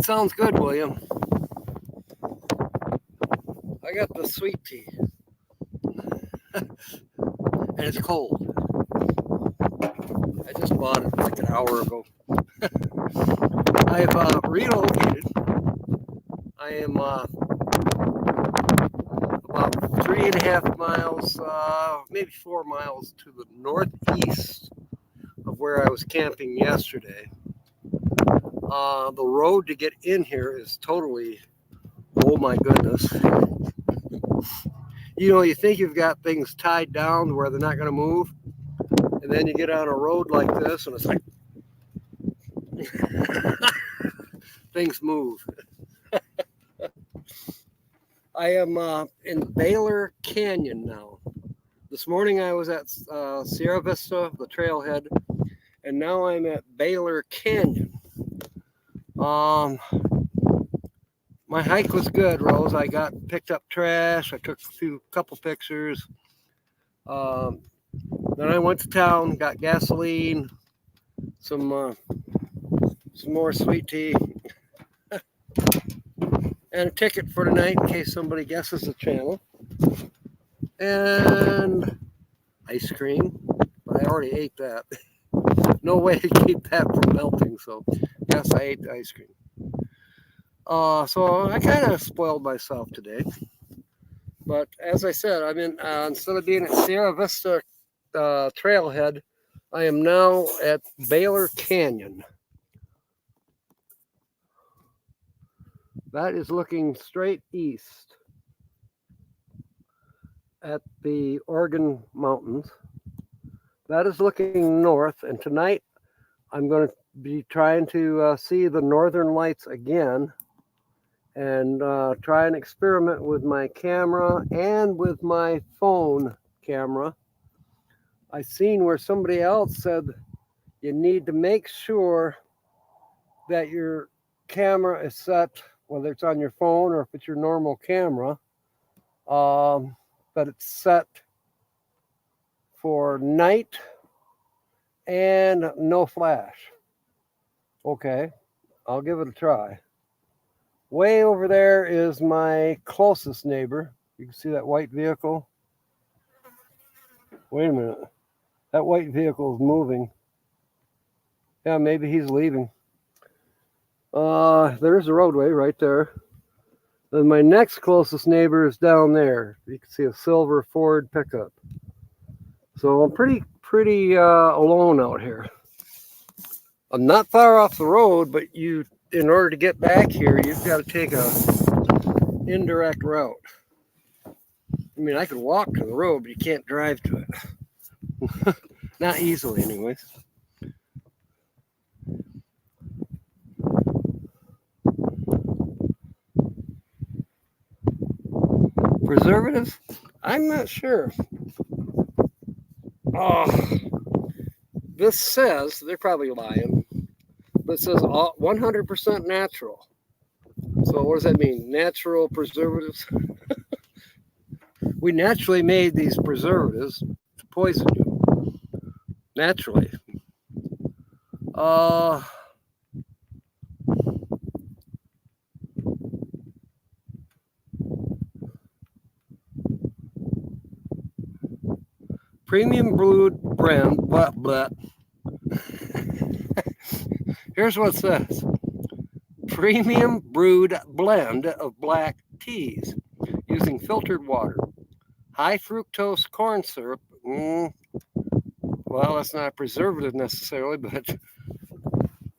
sounds good, William. I got the sweet tea, and it's cold. I just bought it like an hour ago. I've relocated. I am about 3.5 miles, maybe 4 miles to the northeast of where I was camping yesterday. The road to get in here is totally, oh my goodness. You know, you think you've got things tied down where they're not going to move, and then you get on a road like this, and it's like things move. I am in Baylor Canyon now. This morning I was at Sierra Vista, the trailhead, and now I'm at Baylor Canyon. My hike was good, Rose. I picked up trash. I took a couple pictures. Then I went to town, got gasoline, some more sweet tea, and a ticket for tonight in case somebody guesses the channel, and ice cream. But I already ate that. No way to keep that from melting, so yes, I ate the ice cream. So I kind of spoiled myself today. But as I said, I'm in, instead of being at Sierra Vista trailhead, I am now at Baylor Canyon. That is looking straight east at the Oregon Mountains. That is looking north, and tonight I'm going to be trying to see the northern lights again and try and experiment with my camera and with my phone camera. I seen where somebody else said you need to make sure that your camera is set, whether it's on your phone or if it's your normal camera, that it's set for night and no flash. Okay, I'll give it a try. Way over there is my closest neighbor. You can see that white vehicle. Wait a minute. That white vehicle is moving. Yeah, maybe he's leaving. There's the roadway right there. Then my next closest neighbor is down there. You can see a silver Ford pickup. So I'm pretty alone out here. I'm not far off the road, but in order to get back here, you've got to take a indirect route. I mean, I could walk to the road, but you can't drive to it. Not easily, anyways. Preservatives? I'm not sure. This says, they're probably lying, but it says 100% natural. So what does that mean? Natural preservatives? We naturally made these preservatives to poison you. Naturally. Premium brewed brand, blah. Here's what it says. Premium brewed blend of black teas using filtered water. High fructose corn syrup. Well, that's not a preservative necessarily, but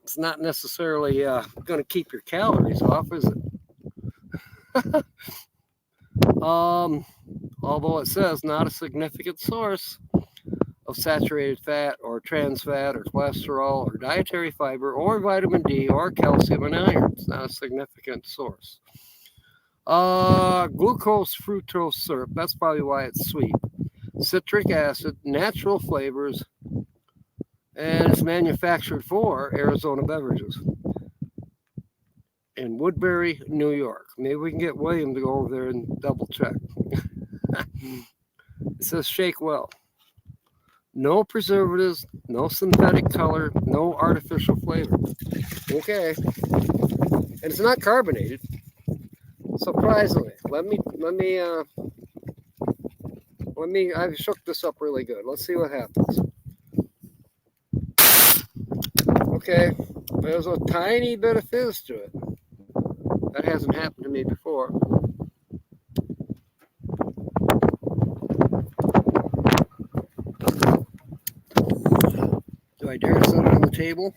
it's not necessarily going to keep your calories off, is it? Although it says not a significant source of saturated fat or trans fat or cholesterol or dietary fiber or vitamin D or calcium and iron. It's not a significant source. Glucose fructose syrup, that's probably why it's sweet. Citric acid, natural flavors, and it's manufactured for Arizona Beverages in Woodbury, New York. Maybe we can get William to go over there and double check. It says shake well. No preservatives, no synthetic color, no artificial flavor. Okay. and it's not carbonated. Surprisingly, let me. I've shook this up really good. Let's see what happens. Okay, there's a tiny bit of fizz to it. That hasn't happened to me before. Do I dare set it on the table?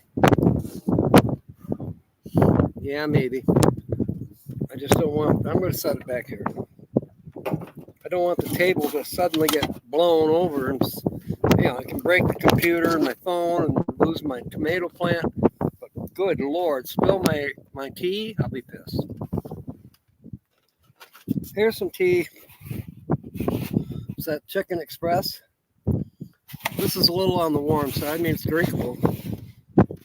Yeah, maybe. I just don't want. I'm going to set it back here. I don't want the table to suddenly get blown over and, I can break the computer and my phone and lose my tomato plant. But good Lord, spill my tea, I'll be pissed. Here's some tea. It's that Chicken Express. This is a little on the warm side. I mean, it's drinkable.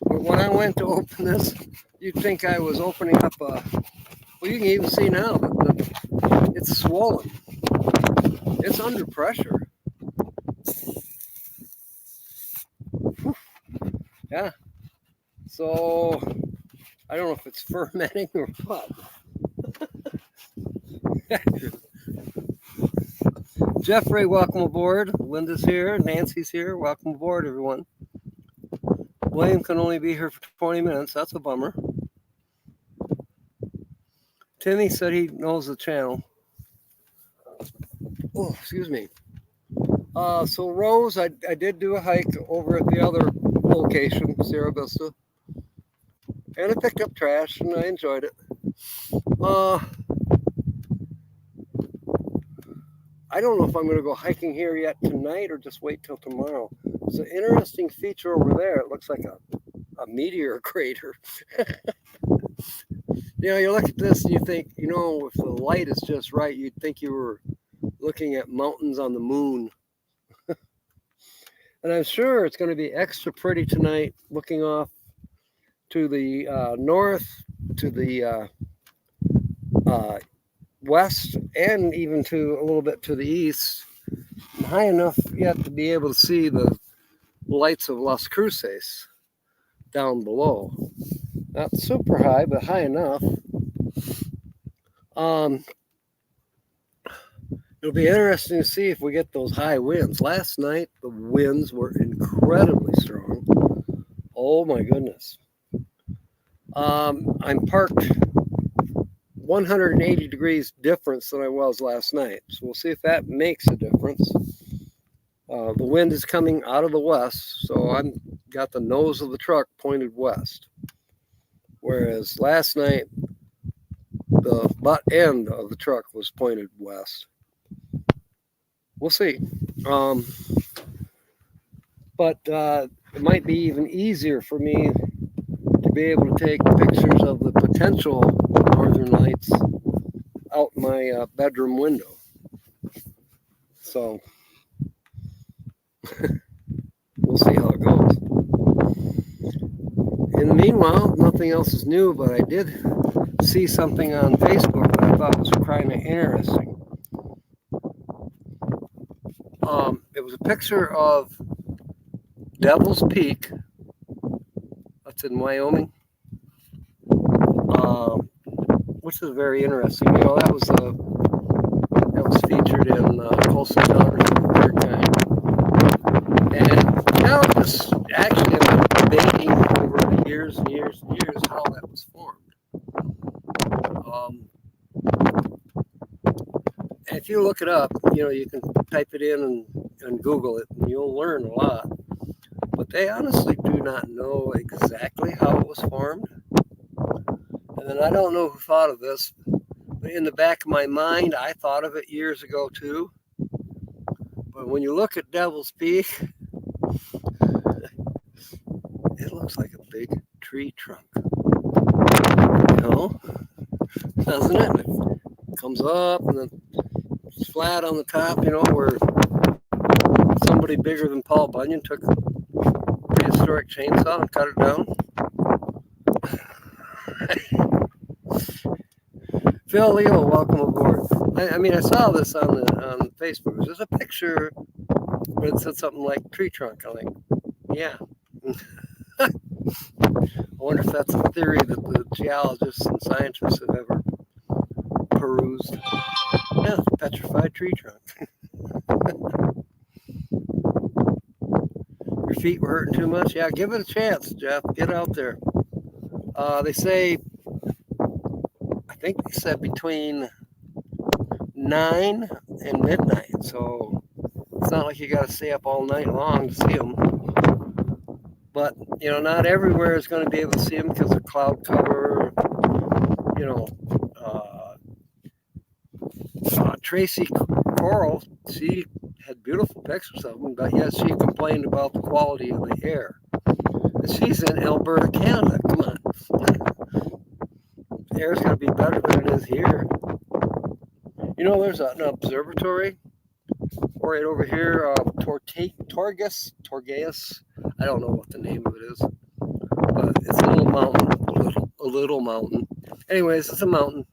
But when I went to open this, you'd think I was opening up a... Well, you can even see now that it's swollen. It's under pressure. Yeah. So, I don't know if it's fermenting or what. Jeffrey, welcome aboard. Linda's here. Nancy's here. Welcome aboard, everyone. William can only be here for 20 minutes. That's a bummer. Timmy said he knows the channel. Oh, excuse me. So Rose, I did do a hike over at the other location, Sierra Vista. And I picked up trash and I enjoyed it. I don't know if I'm going to go hiking here yet tonight or just wait till tomorrow. There's an interesting feature over there. It looks like a meteor crater. You look at this and you think, if the light is just right, you'd think you were looking at mountains on the moon. And I'm sure it's going to be extra pretty tonight, looking off to the north, to the west, and even to a little bit to the east. High enough yet to be able to see the lights of Las Cruces down below. Not super high, but high enough. It'll be interesting to see if we get those high winds. Last night, the winds were incredibly strong. Oh my goodness. I'm parked 180 degrees difference than I was last night. So we'll see if that makes a difference. The wind is coming out of the west, so I've got the nose of the truck pointed west. Whereas last night, the butt end of the truck was pointed west. We'll see. But it might be even easier for me to be able to take pictures of the potential northern lights out my bedroom window. So we'll see how it goes. In the meanwhile, nothing else is new, but I did see something on Facebook that I thought was kind of interesting. It was a picture of Devil's Peak. That's in Wyoming. Which is very interesting. That was featured in Colson Television for the third time. And now just actually I'm debating over the years and years and years how that was formed. And if you look it up, you can type it in and Google it, and you'll learn a lot. But they honestly do not know exactly how it was formed. And then I don't know who thought of this, but in the back of my mind, I thought of it years ago too. But when you look at Devil's Peak, it looks like a big tree trunk. Doesn't it? It comes up and then it's flat on the top, where somebody bigger than Paul Bunyan took a prehistoric chainsaw and cut it down. Phil Leo, welcome aboard. I saw this on Facebook. It was just a picture, but it said something like tree trunk. I'm like, yeah. wonder if that's a theory that the geologists and scientists have ever perused. Yeah, petrified tree trunk. Your feet were hurting too much? Yeah, give it a chance, Jeff. Get out there. They say, I think they said between 9 and midnight. So it's not like you got to stay up all night long to see them. But, you know, not everywhere is going to be able to see them because of cloud cover. You know, Tracy Coral, she had beautiful pictures of them, but yet she complained about the quality of the air. And she's in Alberta, Canada. Come on. The air's going to be better than it is here. You know, there's an observatory right over here, Torgeas. I don't know what the name of it is, but it's a little mountain, a little mountain. Anyways, it's a mountain,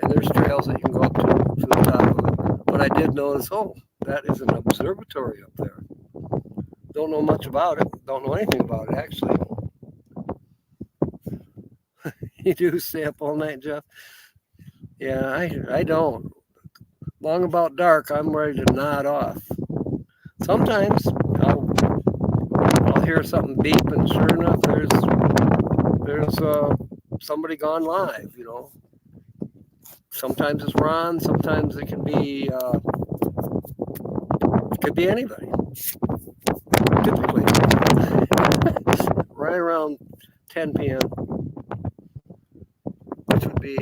and there's trails that you can go up to the top of it. But I did notice, oh, that is an observatory up there. Don't know much about it. Don't know anything about it, actually. You do stay up all night, Jeff? Yeah, I don't. Long about dark, I'm ready to nod off. Sometimes I'll hear something beep, and sure enough, there's somebody gone live. You know. Sometimes it's Ron. Sometimes it can be anybody. Typically, right around 10 p.m., which would be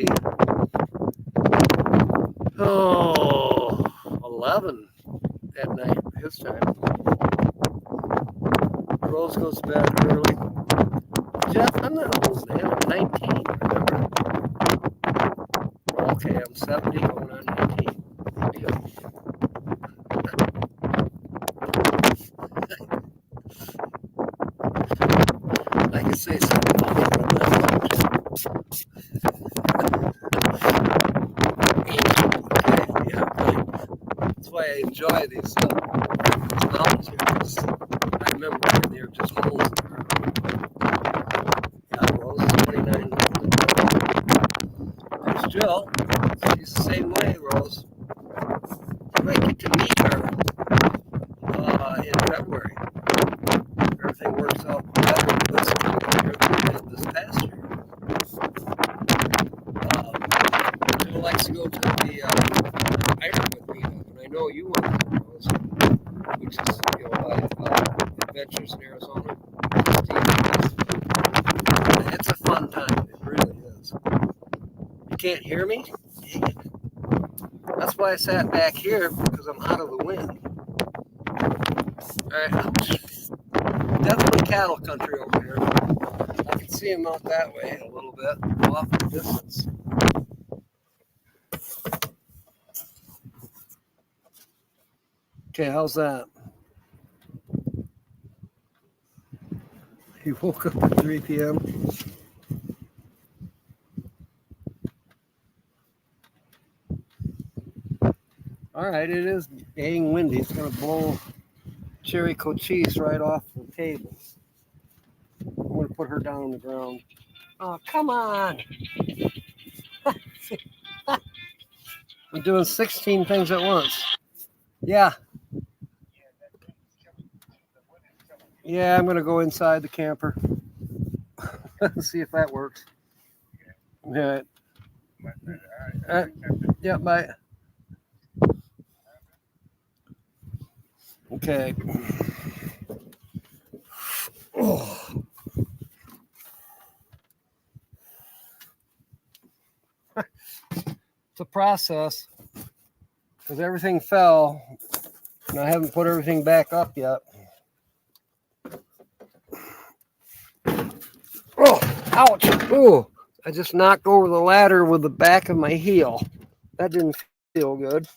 11 at night his time. Rose goes to bed early. Jeff, I'm not old, man. I'm 19, remember? Okay, I'm 70 going on 19. Big deal. I can say something about it, but I'm not okay, yeah, right. That's why I enjoy these mountains here, because I remember when they were just holes in the ground. Yeah, Rose is 29. There's Jill. She's the same way, Rose. You might get to meet her in February. Everything works out better this year than it did this past year. Jill likes to go to the Ironwood meetup, and I know you want to go, Rose, which is, you know, by Adventures in Arizona. It's a fun time. It really is. You can't hear me? Dang it. That's why I sat back here, because I'm out of the wind. All right. Definitely cattle country over here. I can see them out that way a little bit, off in the distance. Okay, how's that? You woke up at 3 p.m.? All right, it is dang windy. It's going to blow Cherry Cochise right off the table. I'm going to put her down on the ground. Oh, come on. I'm doing 16 things at once. Yeah. Yeah, I'm going to go inside the camper. See if that works. All right. Yeah, bye. Okay. Oh. It's a process because everything fell and I haven't put everything back up yet. Oh, ouch. Ooh, I just knocked over the ladder with the back of my heel. That didn't feel good.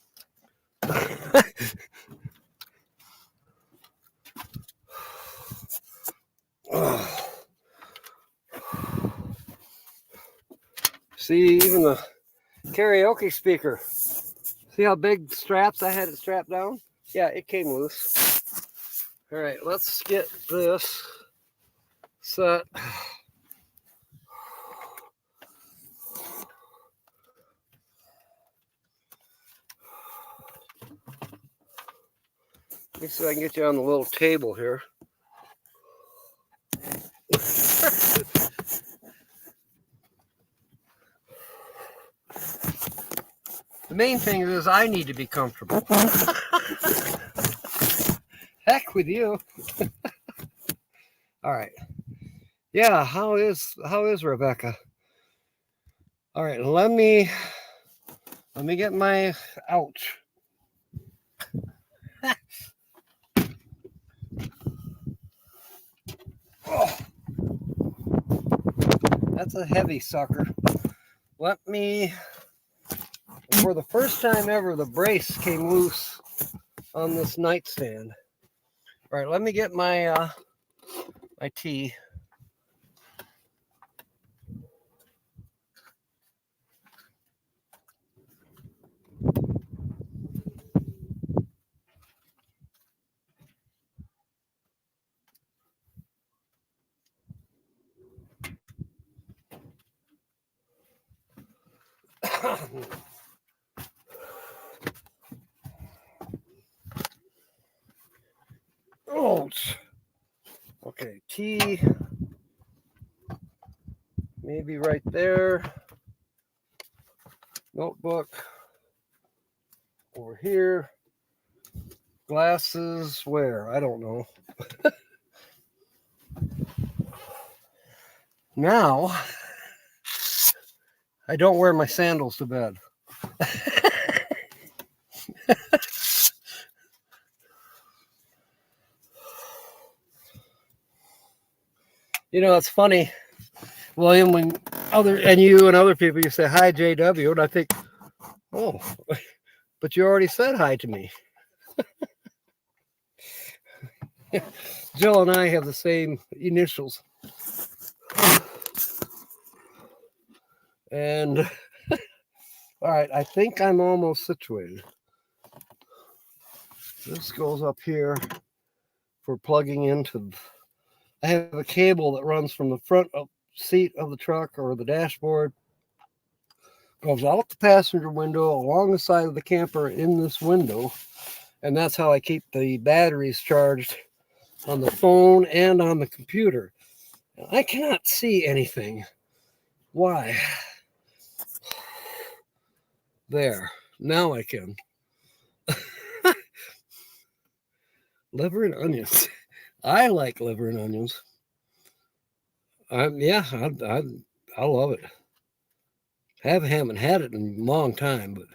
See, even the karaoke speaker. See how big straps I had it strapped down? Yeah, it came loose. All right, let's get this set. Let me see if I can get you on the little table here. The main thing is I need to be comfortable. Heck with you. All right. Yeah, how is Rebecca? All right, let me get my ouch. Oh, that's a heavy sucker. Let me, for the first time ever, the brace came loose on this nightstand. All right, let me get my my tea. Oh, okay, tea. Maybe right there. Notebook over here. Glasses where? I don't know. Now, I don't wear my sandals to bed. You know, it's funny, William, when you and other people, you say, hi, JW, and I think, oh, but you already said hi to me. Jill and I have the same initials. And, all right, I think I'm almost situated. This goes up here for plugging into, I have a cable that runs from the front seat of the truck or the dashboard, goes out the passenger window, along the side of the camper in this window, and that's how I keep the batteries charged on the phone and on the computer. I cannot see anything. Why? There. Now I can. Liver and onions. I like liver and onions. Yeah, I love it. Haven't had it in a long time, but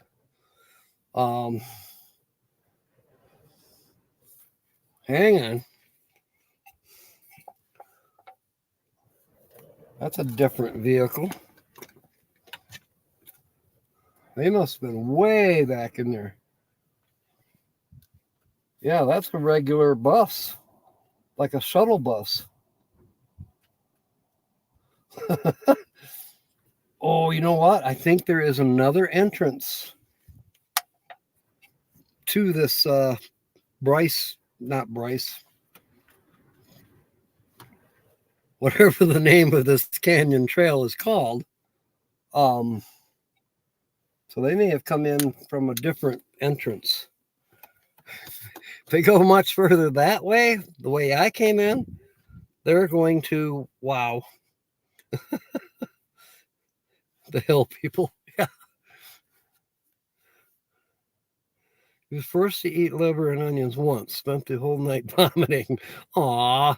hang on. That's a different vehicle. They must have been way back in there. Yeah, that's a regular bus, like a shuttle bus. Oh, you know what? I think there is another entrance to this whatever the name of this canyon trail is called. So they may have come in from a different entrance. If they go much further that way, the way I came in, they're going to, wow. The hill people. Yeah. He was forced to eat liver and onions once, spent the whole night vomiting. Aw,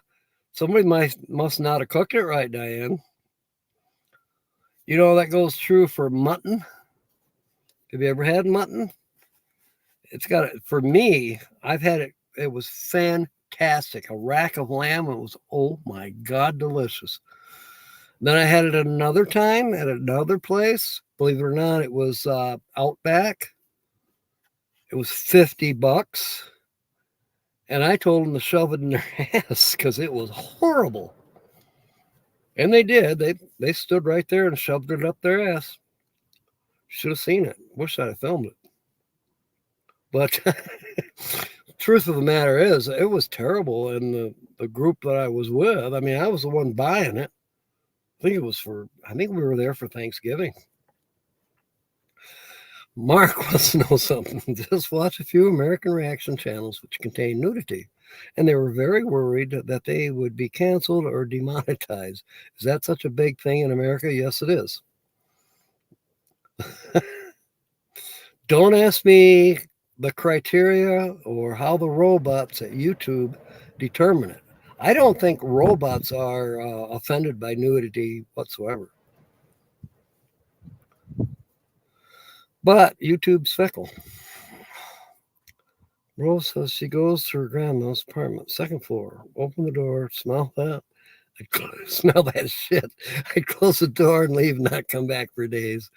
somebody must not have cooked it right, Diane. You know, that goes true for mutton. Have you ever had mutton? It's got it. For me, I've had it. It was fantastic. A rack of lamb. It was, oh my God, delicious. Then I had it another time at another place. Believe it or not, it was Outback. It was $50. And I told them to shove it in their ass because it was horrible. And they did. They stood right there and shoved it up their ass. Should have seen it. Wish I'd have filmed it. But truth of the matter is, it was terrible. And the group that I was with, I mean, I was the one buying it. I think we were there for Thanksgiving. Mark wants to know something. Just watch a few American reaction channels which contain nudity, and they were very worried that they would be canceled or demonetized. Is that such a big thing in America? Yes, it is. Don't ask me the criteria or how the robots at YouTube determine it. I don't think robots are offended by nudity whatsoever. But YouTube's fickle. Rose says she goes to her grandma's apartment, second floor. Open the door, smell that. I smell that shit. I'd close the door and leave, not come back for days.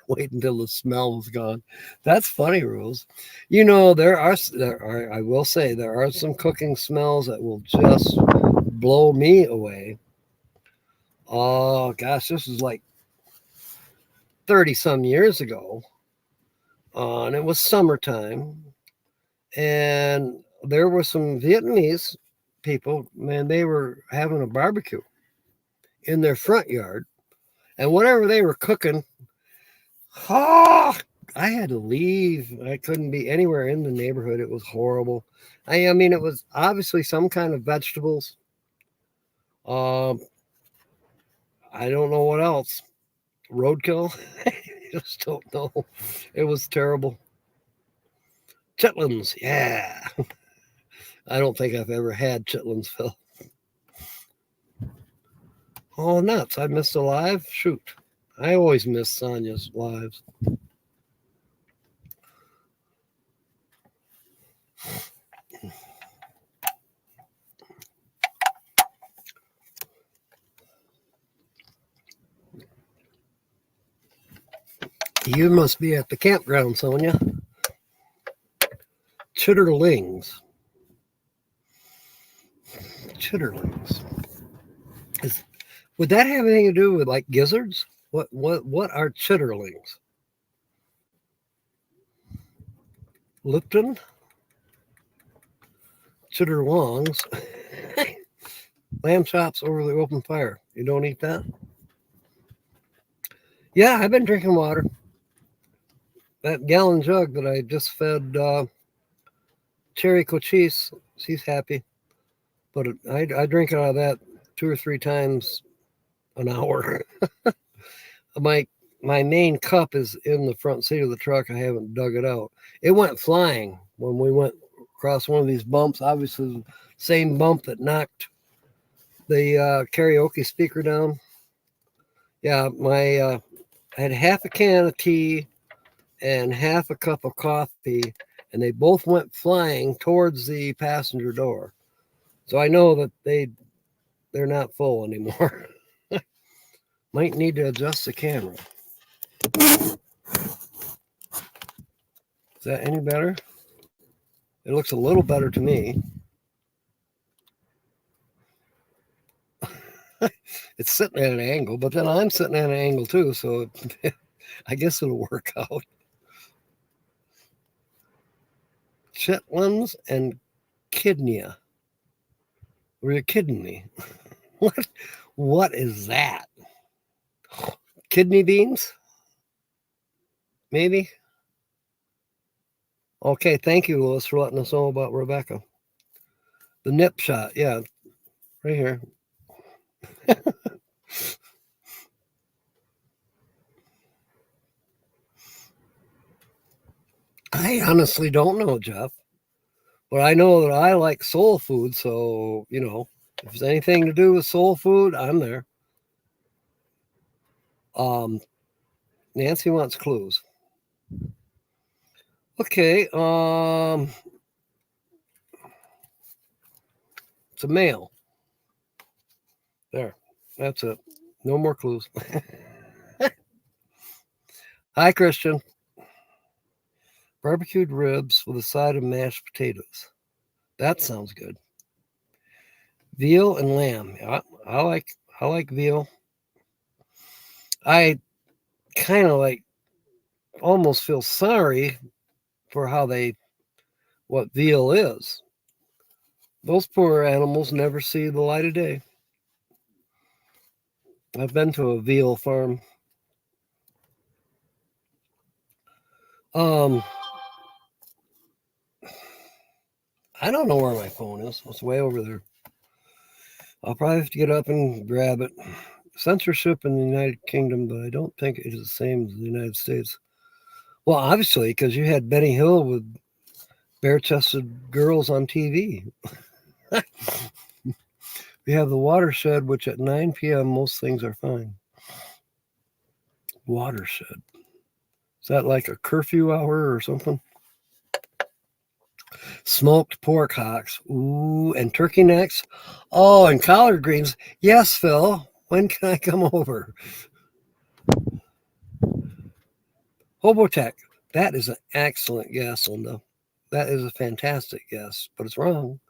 Wait until the smell is gone. That's funny, Rose. You know, there are, I will say, there are some cooking smells that will just blow me away. Oh, gosh, this is like 30 some years ago. And it was summertime. And there were some Vietnamese people, man, they were having a barbecue in their front yard. And whatever they were cooking, I had to leave. I couldn't be anywhere in the neighborhood. It was horrible. I mean, it was obviously some kind of vegetables. I don't know what else. Roadkill? I just don't know. It was terrible. Chitlins, yeah. I don't think I've ever had chitlins, Phil. Oh, nuts. I missed a live? Shoot. I always miss Sonia's lives. You must be at the campground, Sonia. Chitterlings. Chitterlings. Would that have anything to do with like gizzards? What are chitterlings? Lipton? Chitterlongs. Lamb chops over the open fire. You don't eat that? Yeah, I've been drinking water. That gallon jug that I just fed Cherry Cochise, she's happy. But I drink out of that 2 or 3 times an hour. my main cup is in the front seat of the truck. I haven't dug it out. It went flying when we went across one of these bumps. Obviously, the same bump that knocked the karaoke speaker down. Yeah, I had half a can of tea and half a cup of coffee, and they both went flying towards the passenger door. So I know that they're not full anymore. Might need to adjust the camera. Is that any better? It looks a little better to me. It's sitting at an angle, but then I'm sitting at an angle too, so I guess it'll work out. Chitlins and kidney. Were you kidding me? What is that? Kidney beans? Maybe? Okay, thank you, Louis, for letting us know about Rebecca. The nip shot, yeah, right here. I honestly don't know, Jeff. But I know that I like soul food, so, you know, if there's anything to do with soul food, I'm there. Nancy wants clues. Okay, it's a male. There, that's it. No more clues. Hi, Christian. Barbecued ribs with a side of mashed potatoes. That sounds good. Veal and lamb. I like veal. I kind of like almost feel sorry for what veal is. Those poor animals never see the light of day. I've been to a veal farm. I don't know where my phone is. It's way over there. I'll probably have to get up and grab it. Censorship in the United Kingdom, but I don't think it is the same as the United States. Well, obviously, because you had Benny Hill with bare-chested girls on TV. We have the watershed, which at 9 p.m. most things are fine. Watershed. Is that like a curfew hour or something? Smoked pork hocks. Ooh, and turkey necks. Oh, and collard greens. Yes, Phil. When can I come over? Hobotech. That is an excellent guess, Linda. That is a fantastic guess, but it's wrong.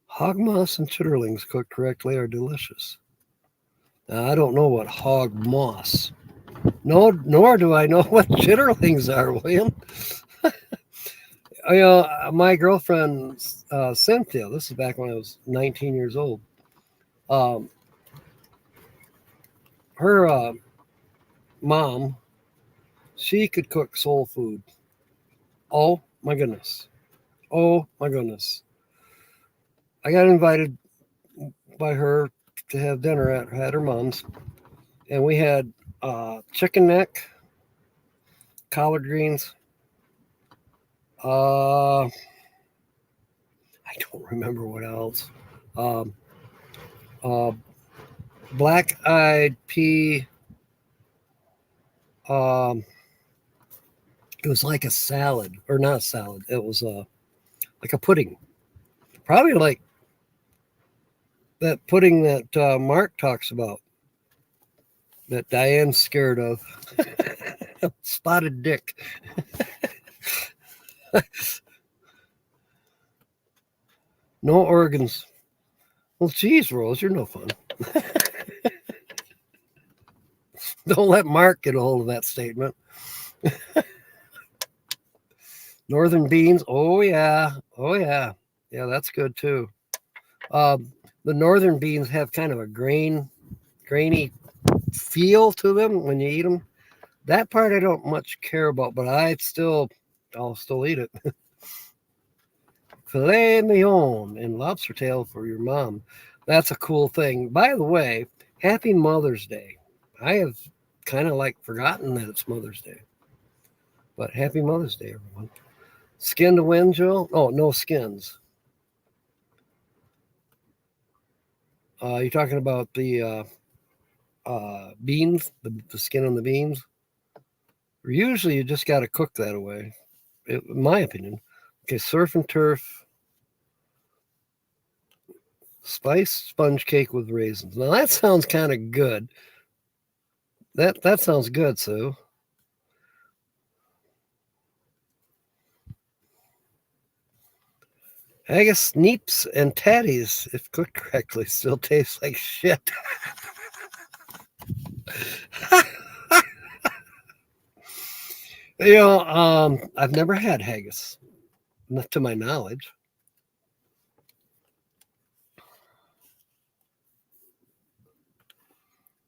Hog moss and chitterlings cooked correctly are delicious. Now, I don't know what hog moss. No, nor do I know what chitterlings are, William. My girlfriend Cynthia. This is back when I was 19 years old. Her mom, she could cook soul food. Oh my goodness! Oh my goodness! I got invited by her to have dinner at her mom's, and we had chicken neck, collard greens. I don't remember what else. Um, uh, black-eyed pea. It was like a salad, or not a salad. It was like a pudding, probably like that pudding that Mark talks about, that Diane's scared of. Spotted dick. No organs. Well, geez, Rose, you're no fun. Don't let Mark get a hold of that statement. Northern beans. Oh, yeah. Oh, yeah. Yeah, that's good, too. The northern beans have kind of a grainy feel to them when you eat them. That part I don't much care about, but I'll still eat it. Filet mignon and lobster tail for your mom. That's a cool thing. By the way, happy Mother's Day. I have kind of like forgotten that it's Mother's Day. But happy Mother's Day, everyone. Skin to win, Jill? Oh, no skins. You're talking about the beans, the skin on the beans? Usually you just got to cook that away, in my opinion. Okay, surf and turf. Spice sponge cake with raisins. Now that sounds kind of good. That sounds good, Sue. Haggis, neeps, and tatties, if cooked correctly, still taste like shit. I've never had haggis, not to my knowledge.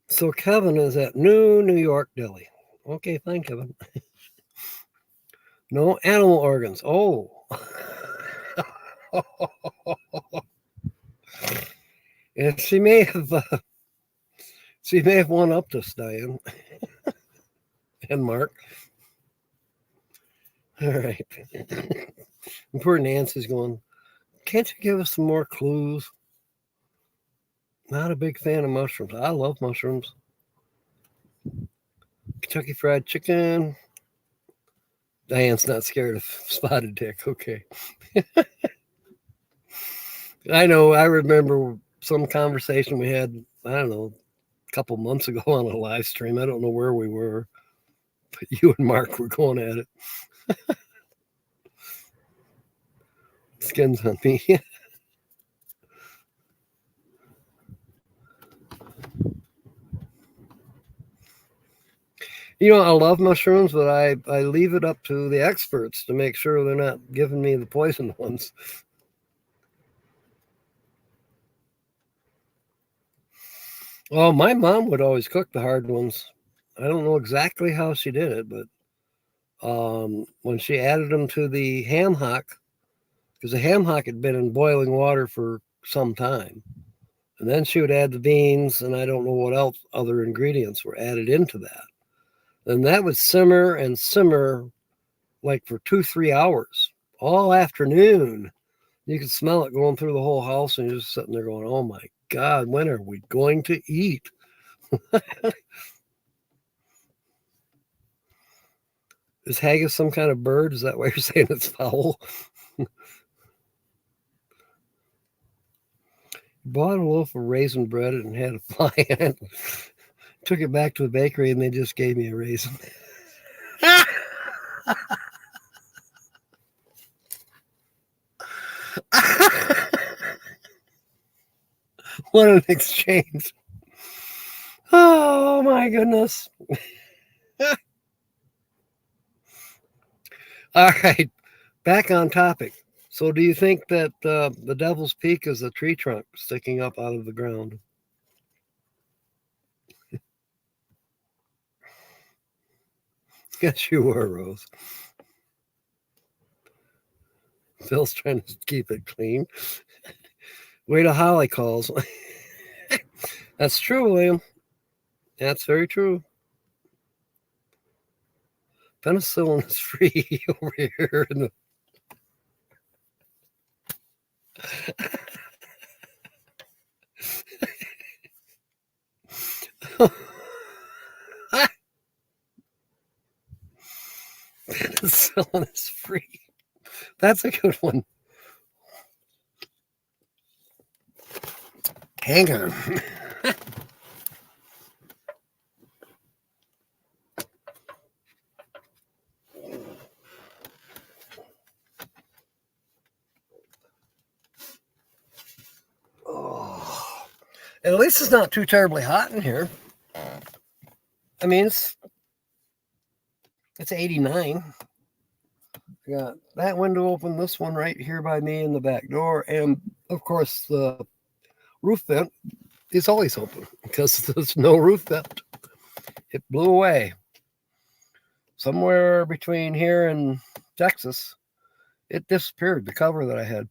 So Kevin is at New York Deli. Okay, fine, Kevin. No animal organs. Oh. And she may have one up this, Diane. And Mark. All right. And poor Nancy's going, can't you give us some more clues? Not a big fan of mushrooms. I love mushrooms. Kentucky Fried Chicken. Diane's not scared of spotted dick. Okay. I know. I remember some conversation we had, I don't know, a couple months ago on a live stream. I don't know where we were, but you and Mark were going at it. Skins on me. I love mushrooms, but I leave it up to the experts to make sure they're not giving me the poison ones. Oh, my mom would always cook the hard ones. I don't know exactly how she did it, but when she added them to the ham hock, because the ham hock had been in boiling water for some time, and then she would add the beans, and I don't know what else other ingredients were added into that. Then that would simmer and simmer like for 2-3 hours all afternoon. You could smell it going through the whole house, and you're just sitting there going, "Oh my God, when are we going to eat?" Is haggis some kind of bird? Is that why you're saying it's foul? Bought a loaf of raisin bread and had a fly in it. Took it back to the bakery and they just gave me a raisin. What an exchange. Oh my goodness. All right, back on topic. So, do you think that the Devil's Peak is a tree trunk sticking up out of the ground? Yes, you were, Rose. Phil's trying to keep it clean. Wait till Holly calls. That's true, William. That's very true. Penicillin is free over here in the penicillin is free. That's a good one. Hang on. Oh. At least it's not too terribly hot in here. I mean, it's 89. I got that window open, this one right here by me in the back door, and of course the roof vent is always open because there's no roof vent. It blew away. Somewhere between here and Texas, it disappeared, the cover that I had.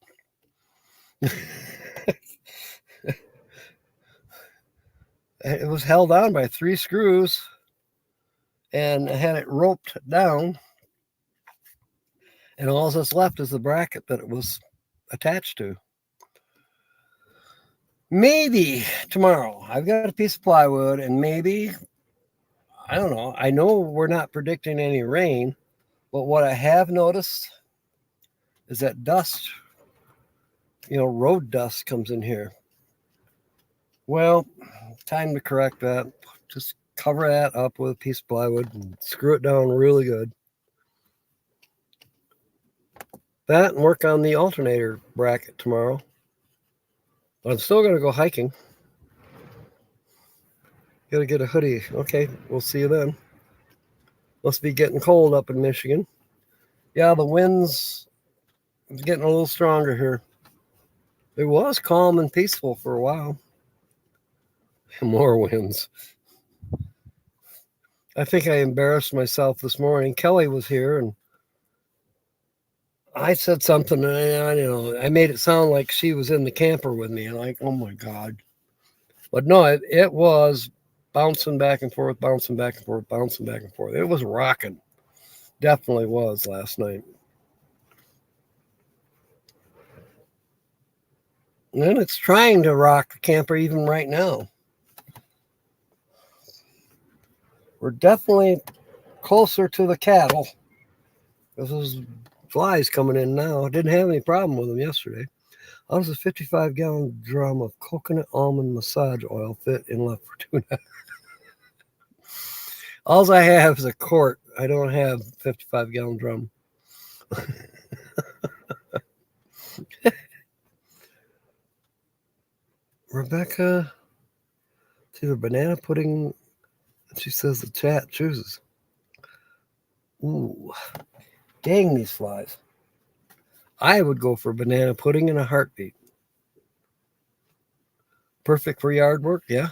It was held on by 3 screws and I had it roped down. And all that's left is the bracket that it was attached to. Maybe tomorrow. I've got a piece of plywood, and maybe, I don't know. I know we're not predicting any rain, but what I have noticed is that dust, road dust comes in here. Well, time to correct that. Just cover that up with a piece of plywood and screw it down really good. That and work on the alternator bracket tomorrow. But I'm still going to go hiking. Got to get a hoodie. Okay, we'll see you then. Must be getting cold up in Michigan. Yeah, the wind's getting a little stronger here. It was calm and peaceful for a while. More winds. I think I embarrassed myself this morning. Kelly was here and I said something, and I made it sound like she was in the camper with me. And like, oh my God. But no, it was bouncing back and forth, bouncing back and forth, bouncing back and forth. It was rocking. Definitely was last night. And it's trying to rock the camper even right now. We're definitely closer to the cattle. There's flies coming in now. I didn't have any problem with them yesterday. How does a 55-gallon drum of coconut almond massage oil fit in La Fortuna? All I have is a quart. I don't have a 55-gallon drum. Rebecca, to the banana pudding. She says the chat chooses. Ooh, dang these flies. I would go for banana pudding in a heartbeat. Perfect for yard work, yeah.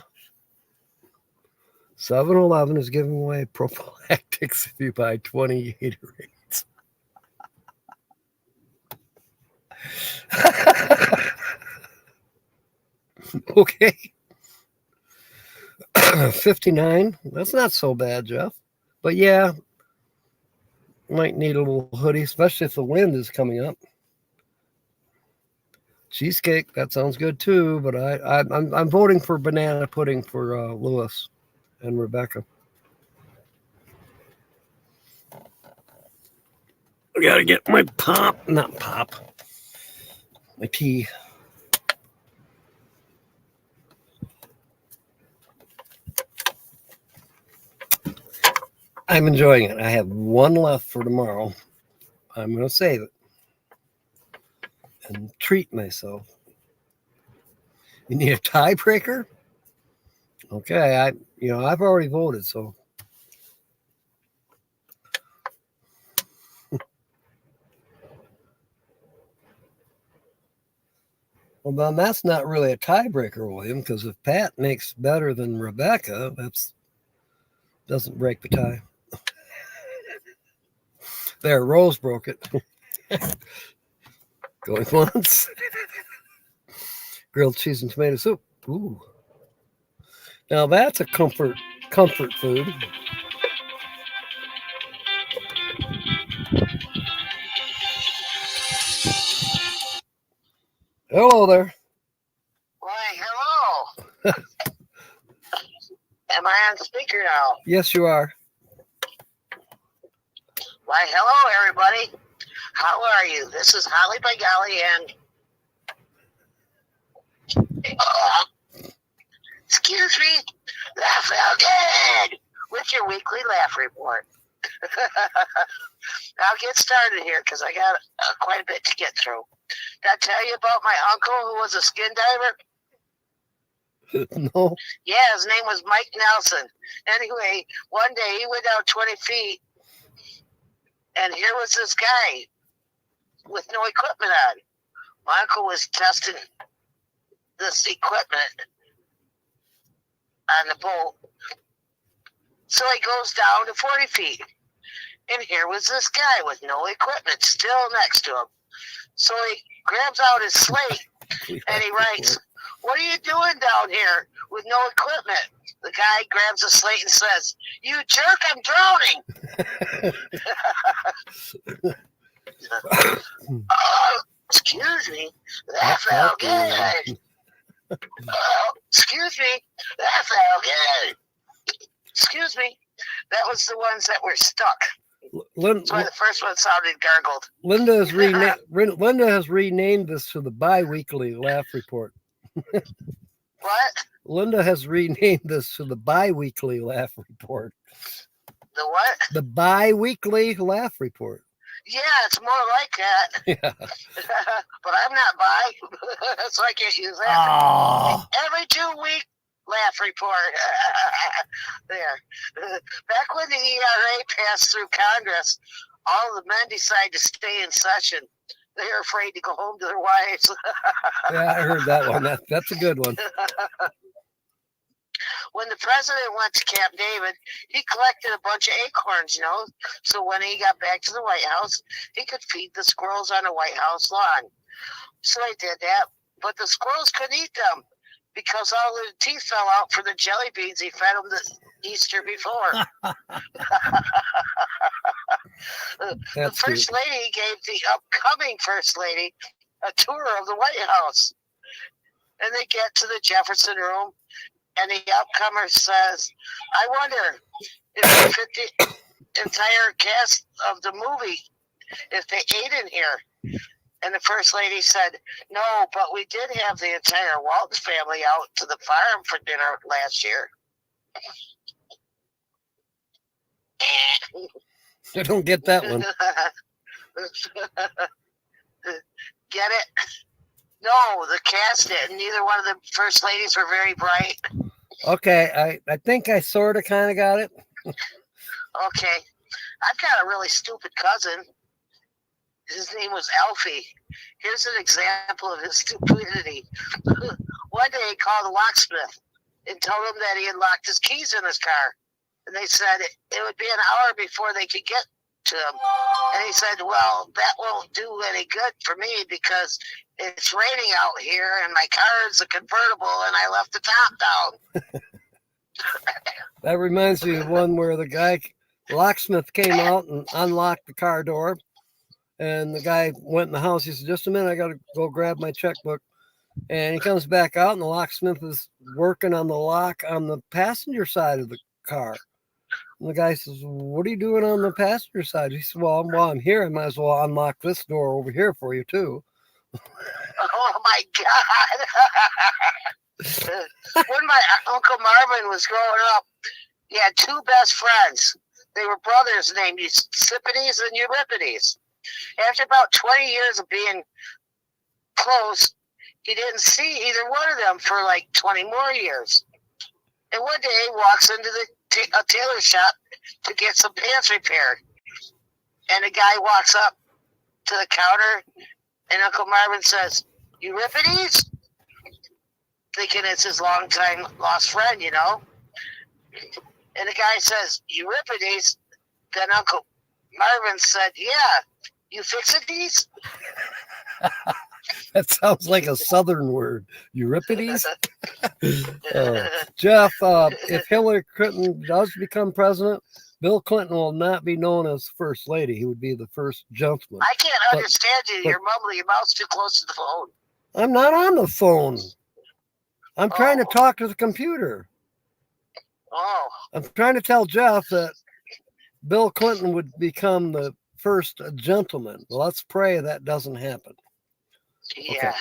7-Eleven is giving away prophylactics if you buy 20 Gatorades. Okay. 59. That's not so bad, Jeff. But yeah, might need a little hoodie, especially if the wind is coming up. Cheesecake, that sounds good too. But I'm voting for banana pudding for Lewis and Rebecca. I gotta get my not pop, my tea. I'm enjoying it. I have one left for tomorrow. I'm gonna save it and treat myself. You need a tiebreaker? Okay, I've already voted, so. Well, then that's not really a tiebreaker, William, because if Pat makes better than Rebecca, that's doesn't break the tie. There, Rose broke it. Going once. Grilled cheese and tomato soup. Ooh. Now that's a comfort food. Hello there. Why, hello. Am I on speaker now? Yes, you are. Why, hello, everybody. How are you? This is Holly by Golly, and excuse me, that felt good with your weekly laugh report. I'll get started here because I got quite a bit to get through. Did I tell you about my uncle who was a skin diver? No. Yeah, his name was Mike Nelson. Anyway, one day he went down 20 feet, and here was this guy with no equipment on. My uncle was testing this equipment on the boat. So he goes down to 40 feet. And here was this guy with no equipment still next to him. So he grabs out his slate and he writes, "What are you doing down here with no equipment?" The guy grabs a slate and says, "You jerk, I'm drowning." Oh, excuse me, that felt good. Oh, excuse me, that felt good. Excuse me, that was the ones that were stuck. That's why the first one sounded gargled. Linda has renamed this to the bi-weekly laugh report. What? Linda has renamed this to the bi-weekly laugh report. The what? The bi-weekly laugh report. Yeah, it's more like that. Yeah. But I'm not bi, so I can't use that. Oh. Every 2 week laugh report. There. Back when the ERA passed through Congress, all the men decided to stay in session. They were afraid to go home to their wives. Yeah, I heard that one. That's a good one. When the president went to Camp David, he collected a bunch of acorns, so when he got back to the White House, he could feed the squirrels on the White House lawn. So he did that, but the squirrels couldn't eat them because all the teeth fell out for the jelly beans he fed them the Easter before. The First Lady gave the upcoming First Lady a tour of the White House. And they get to the Jefferson Room, and the upcomer says, "I wonder if they fit the entire cast of the movie, if they ate in here." And the First Lady said, "No, but we did have the entire Walton family out to the farm for dinner last year." I don't get that one. Get it? No, the cast didn't. Neither one of the First Ladies were very bright. Okay, I think I sort of kind of got it. Okay. I've got a really stupid cousin. His name was Alfie. Here's an example of his stupidity. One day he called a locksmith and told him that he had locked his keys in his car. And they said it would be an hour before they could get to him. And he said, well, that won't do any good for me because it's raining out here and my car is a convertible and I left the top down. That reminds me of one where the locksmith came out and unlocked the car door. And the guy went in the house. He said, just a minute, I got to go grab my checkbook. And he comes back out and the locksmith is working on the lock on the passenger side of the car. And the guy says, what are you doing on the passenger side? He said, well, while I'm here, I might as well unlock this door over here for you, too. Oh, my God. When my Uncle Marvin was growing up, he had two best friends. They were brothers named Eusippides and Euripides. After about 20 years of being close, he didn't see either one of them for like 20 more years. And one day he walks into a tailor shop to get some pants repaired. And a guy walks up to the counter, and Uncle Marvin says, Euripides? Thinking it's his longtime lost friend, you know. And the guy says, Euripides? Then Uncle Marvin said, yeah, you Euphixades? That sounds like a Southern word. Euripides? Jeff, if Hillary Clinton does become president, Bill Clinton will not be known as First Lady. He would be the first gentleman. I can't understand you. You're mumbling. Your mouth's too close to the phone. I'm not on the phone. I'm trying to talk to the computer. Oh. I'm trying to tell Jeff that Bill Clinton would become the first gentleman. Let's pray that doesn't happen. Yeah.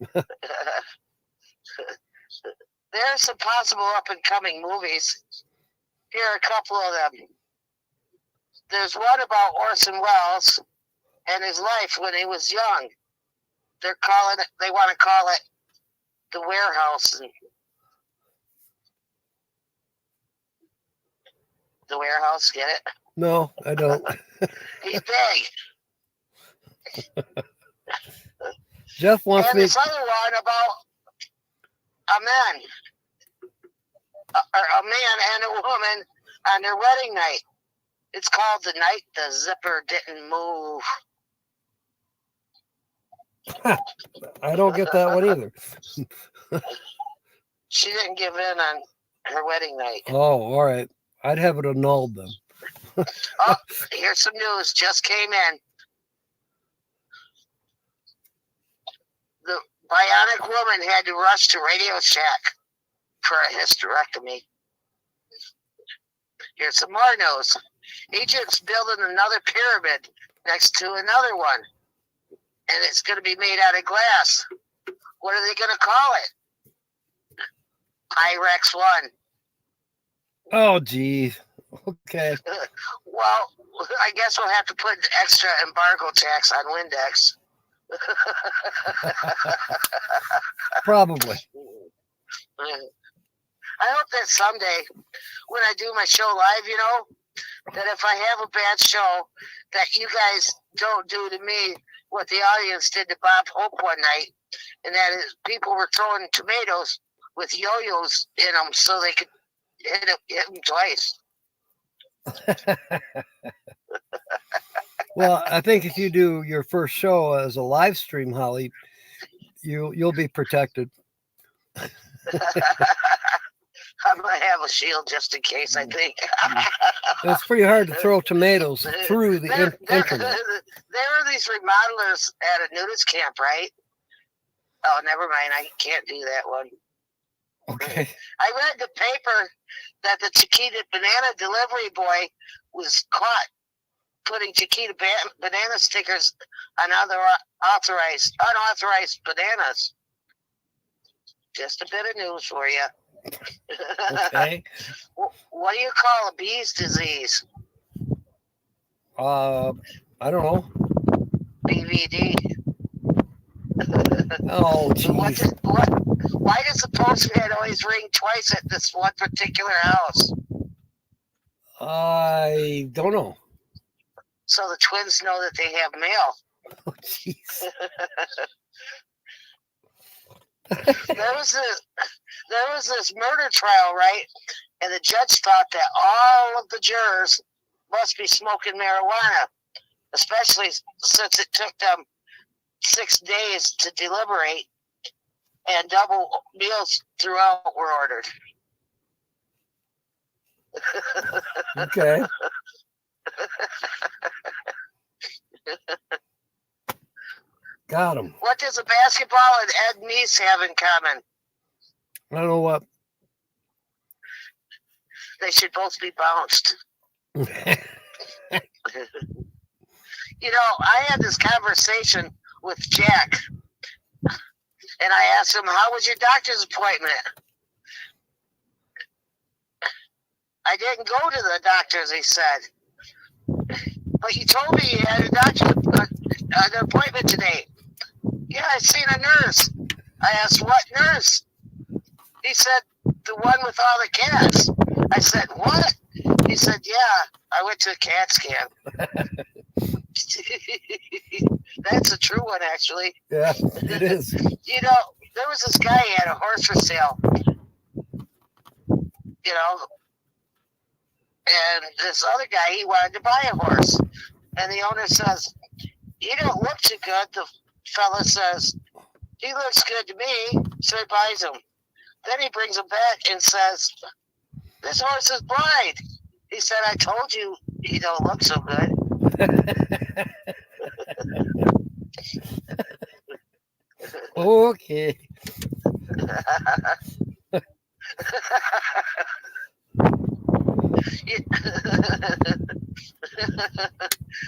Okay. There are some possible up-and-coming movies. Here are a couple of them. There's one about Orson Welles and his life when he was young. They want to call it The Warehouse. The Warehouse, get it? No, I don't. He's big. Jeff wants me. And this other one about a man and a woman on their wedding night. It's called The Night the Zipper Didn't Move. I don't get that one either. She didn't give in on her wedding night. Oh, all right. I'd have it annulled then. Oh, here's some news. Just came in. The bionic woman had to rush to Radio Shack for a hysterectomy. Here's some more news. Egypt's building another pyramid next to another one. And it's going to be made out of glass. What are they going to call it? Pyrex 1. Oh, geez. Okay. Well, I guess we'll have to put extra embargo tax on Windex. Probably. I hope that someday, when I do my show live, that if I have a bad show, that you guys don't do to me what the audience did to Bob Hope one night, and that is people were throwing tomatoes with yo-yos in them so they could hit them twice. Well, I think if you do your first show as a live stream, Holly, you'll be protected. I'm going to have a shield just in case, I think. It's pretty hard to throw tomatoes through the internet. There were these remodelers at a nudist camp, right? Oh, never mind. I can't do that one. Okay. I read the paper that the Chiquita banana delivery boy was caught putting Chiquita banana stickers on other unauthorized bananas. Just a bit of news for you. Okay. What do you call a bee's disease? I don't know. BVD. Oh, geez. Why does the postman always ring twice at this one particular house? I don't know. So the twins know that they have mail. Oh, jeez. there was this murder trial, right? And the judge thought that all of the jurors must be smoking marijuana, especially since it took them 6 days to deliberate and double meals throughout were ordered. Okay. Got him. What does a basketball and Ed Meese have in common? I don't know what. They should both be bounced. You know, I had this conversation with Jack, and I asked him, how was your doctor's appointment? I didn't go to the doctor's, he said. But you told me you had an appointment today. Yeah, I seen a nurse. I asked, what nurse? He said, the one with all the cats. I said, what? He said, yeah, I went to a CAT scan. That's a true one, actually. Yeah, it is. You know, there was this guy, he had a horse for sale. You know, and this other guy, he wanted to buy a horse. And the owner says, you don't look too good. The fella says, he looks good to me. So he buys him. Then he brings him back and says, this horse is blind. He said, I told you he don't look so good. Okay.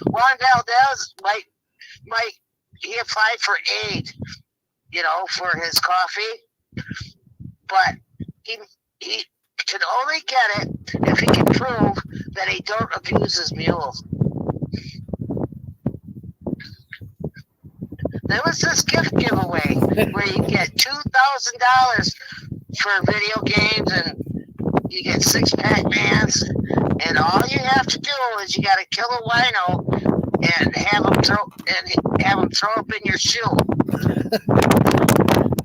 Juan Valdez might he applied for aid, you know, for his coffee, but he can only get it if he can prove that he don't abuse his mule. There was this gift giveaway where you get $2,000 for video games, and you get 6 Pac-Mans, and all you have to do is you got to kill a wino and have him throw up in your shoe.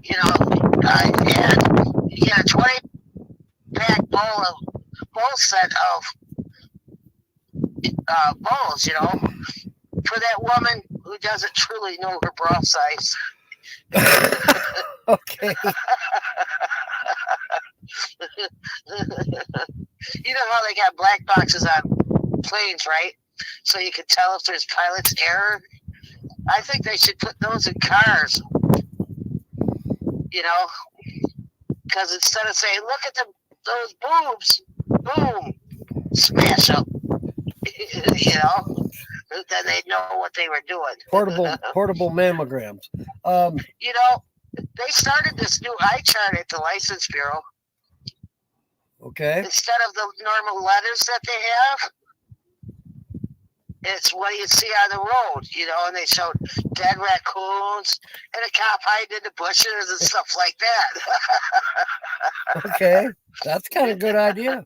You know, and you get a 20-pack bowl set of bowls, you know, for that woman who doesn't truly know her bra size. Okay. You know how they got black boxes on planes, right? So you can tell if there's pilot's error. I think they should put those in cars. You know, because instead of saying, "Look at those boobs," boom, smash them. You know, then they know what they were doing. Portable mammograms. You know, they started this new eye chart at the License Bureau. Okay. Instead of the normal letters that they have, it's what you see on the road, you know, and they showed dead raccoons and a cop hiding in the bushes and stuff like that. Okay. That's kind of a good idea.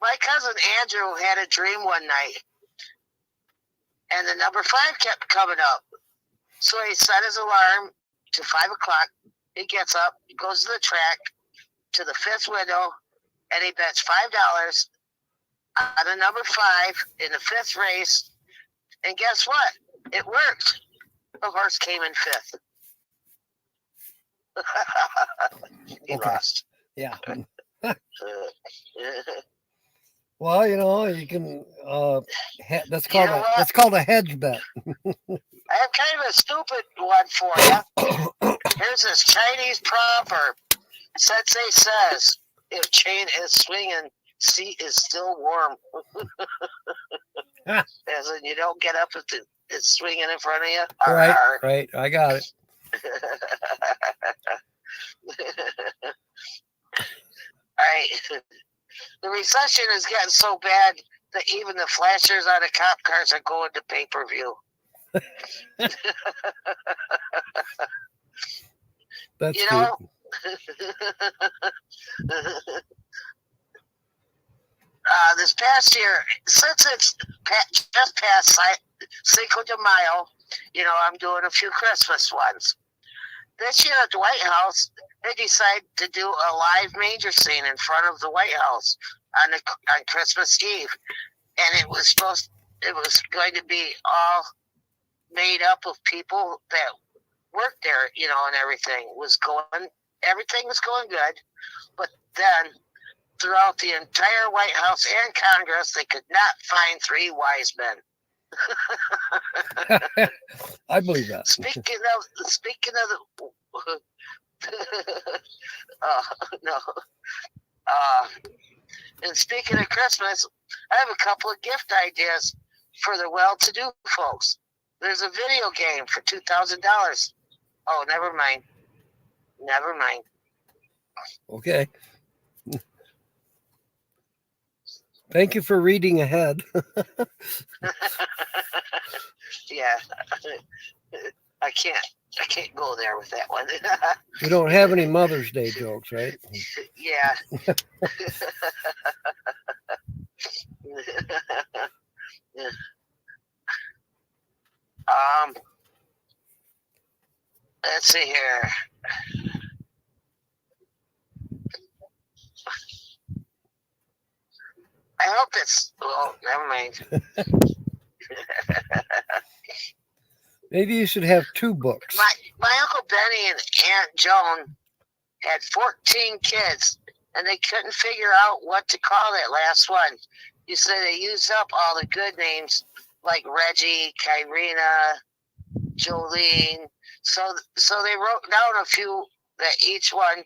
My cousin Andrew had a dream one night, and the number 5 kept coming up. So he set his alarm to 5 o'clock. He gets up, goes to the track, to the 5th window, and he bets $5 on the number 5 in the 5th race. And guess what? It worked. The horse came in 5th. He lost. Yeah. Well, you know, you can. That's called a hedge bet. I have kind of a stupid one for you. Here's this Chinese proverb. Sensei says, if chain is swinging, seat is still warm. As in, you don't get up if it's swinging in front of you. Right. I got it. All right. The recession is getting so bad that even the flashers on the cop cars are going to pay-per-view. That's you know, this past year, since it's just past Cinco de Mayo, you know, I'm doing a few Christmas ones. this year at the White House, they decided to do a live manger scene in front of the White House on Christmas Eve, and it was going to be all made up of people that worked there, and everything was going good. But then throughout the entire White House and Congress, they could not find 3 wise men. I believe that. Speaking of the no. And speaking of Christmas, I have a couple of gift ideas for the well-to-do folks. There's a video game for $2,000. Oh, never mind. Okay. Thank you for reading ahead. Yeah, I can't go there with that one. We don't have any Mother's Day jokes, right? Yeah. Let's see here. I hope it's. Well, never mind. Maybe you should have 2 books. My Uncle Benny and Aunt Joan had 14 kids, and they couldn't figure out what to call that last one. You said they used up all the good names like Reggie, Kyrena, Jolene. So they wrote down a few that each one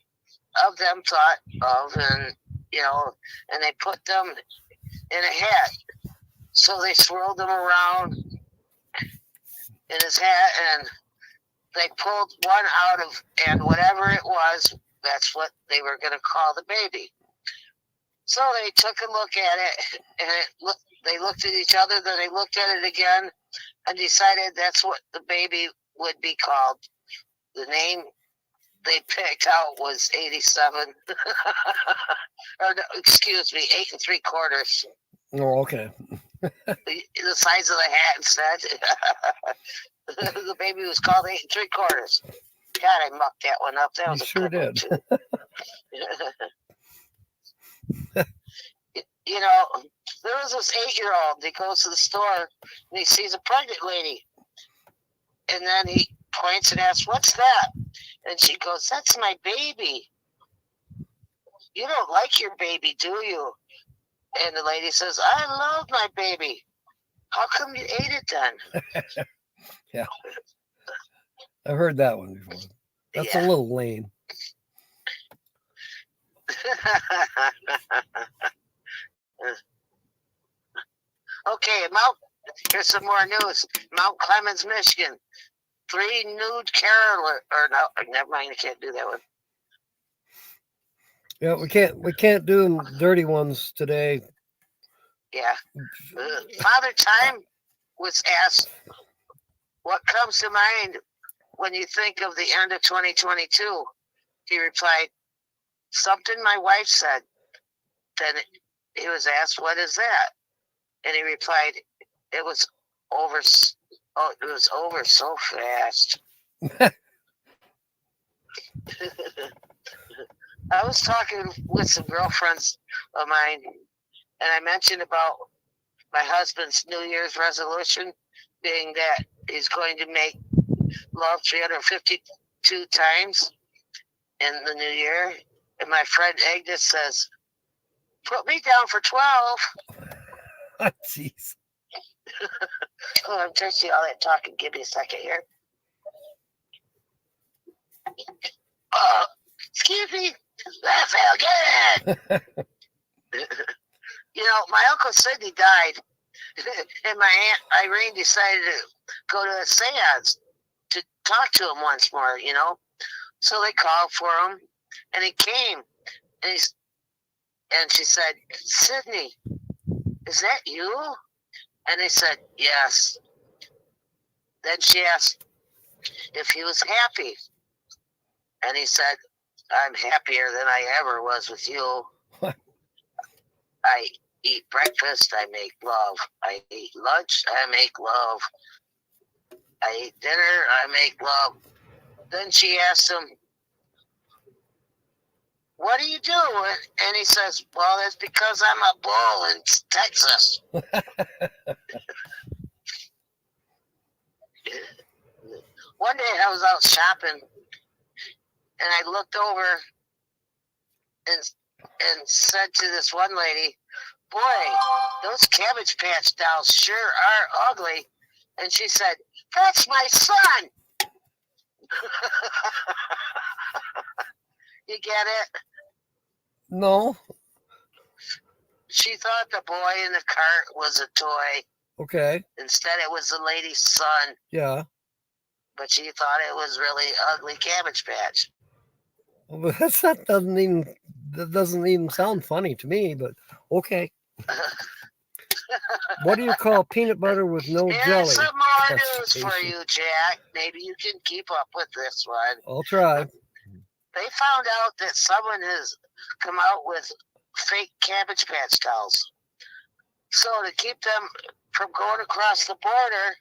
of them thought of, and and they put them in a hat. So they swirled them around in his hat, and they pulled one out of, and whatever it was, that's what they were going to call the baby. So they took a look at it, and they looked at each other, then they looked at it again, and decided that's what the baby would be called. The name they picked out was 87. Or no, excuse me, 8 3/4. Oh, okay. The size of the hat instead. The baby was called 8 3/4. God, I mucked that one up. That was You a sure good did. one, there was this 8-year-old. He goes to the store and he sees a pregnant lady, and then he points and asks, "What's that?" And she goes, "That's my baby." "You don't like your baby, do you?" And the lady says, "I love my baby." "How come you ate it then?" Yeah. I've heard that one before. That's a little lame. Okay, here's some more news. Mount Clemens, Michigan. 3 nude carolers, or no, never mind, I can't do that one. Yeah, we can't do them dirty ones today. Yeah. Father Time was asked, "What comes to mind when you think of the end of 2022? He replied, "Something my wife said." Then he was asked, "What is that?" And he replied, "It was over. It was over so fast." I was talking with some girlfriends of mine, and I mentioned about my husband's New Year's resolution being that he's going to make love 352 times in the new year. And my friend Agnes says, "Put me down for 12. Jeez. Oh, I'm thirsty. All that talking. Give me a second here. Excuse me. That felt good. My Uncle Sidney died, and my Aunt Irene decided to go to a seance to talk to him once more, So they called for him, and he came, and she said, "Sidney, is that you?" And they said, "Yes." Then she asked if he was happy, and he said, "I'm happier than I ever was with you. I eat breakfast, I make love. I eat lunch, I make love. I eat dinner, I make love. Then she asked him, "What do you do?" And he says, "Well, that's because I'm a bull in Texas." One day I was out shopping, and I looked over and said to this one lady, "Boy, those Cabbage Patch dolls sure are ugly." And she said, "That's my son." You get it? No. She thought the boy in the cart was a toy. Okay. Instead, it was the lady's son. Yeah. But she thought it was really ugly Cabbage Patch. Well, that doesn't even sound funny to me. But okay. What do you call peanut butter with no jelly? Here's some more news for you, Jack. Maybe you can keep up with this one. I'll try. They found out that someone has come out with fake Cabbage Patch dolls. So to keep them from going across the border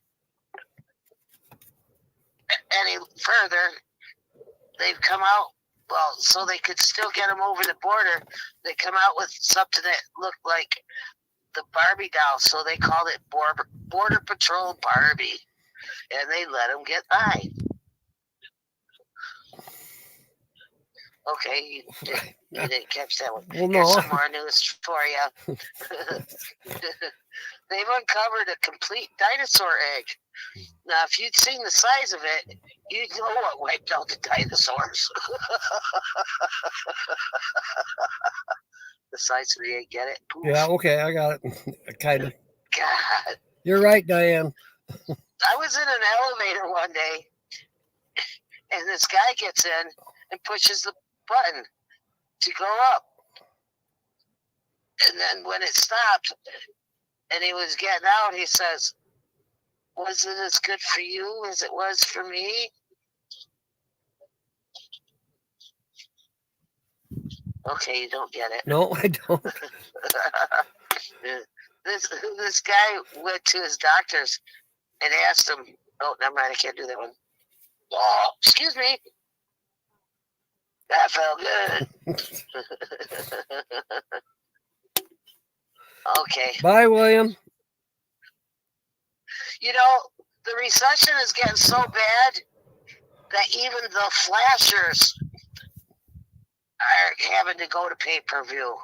any further, they've come out, well, so they could still get them over the border, they come out with something that looked like the Barbie doll, so they called it Border Patrol Barbie, and they let them get by. Okay, you didn't catch that one. Well, Here's no. some more news for you. They've uncovered a complete dinosaur egg. Now, if you'd seen the size of it, you'd know what wiped out the dinosaurs. The size of the egg, get it? Poof. Yeah, okay, I got it. Kind of. God. You're right, Diane. I was in an elevator one day, and this guy gets in and pushes the button to go up. And then when it stopped and he was getting out, he says, "Was it as good for you as it was for me?" Okay, you don't get it. No, I don't. This guy went to his doctors and asked him, "Oh, never mind, I can't do that one." "Oh, excuse me. That felt good." Okay. Bye, William. You know, the recession is getting so bad that even the flashers are having to go to pay-per-view.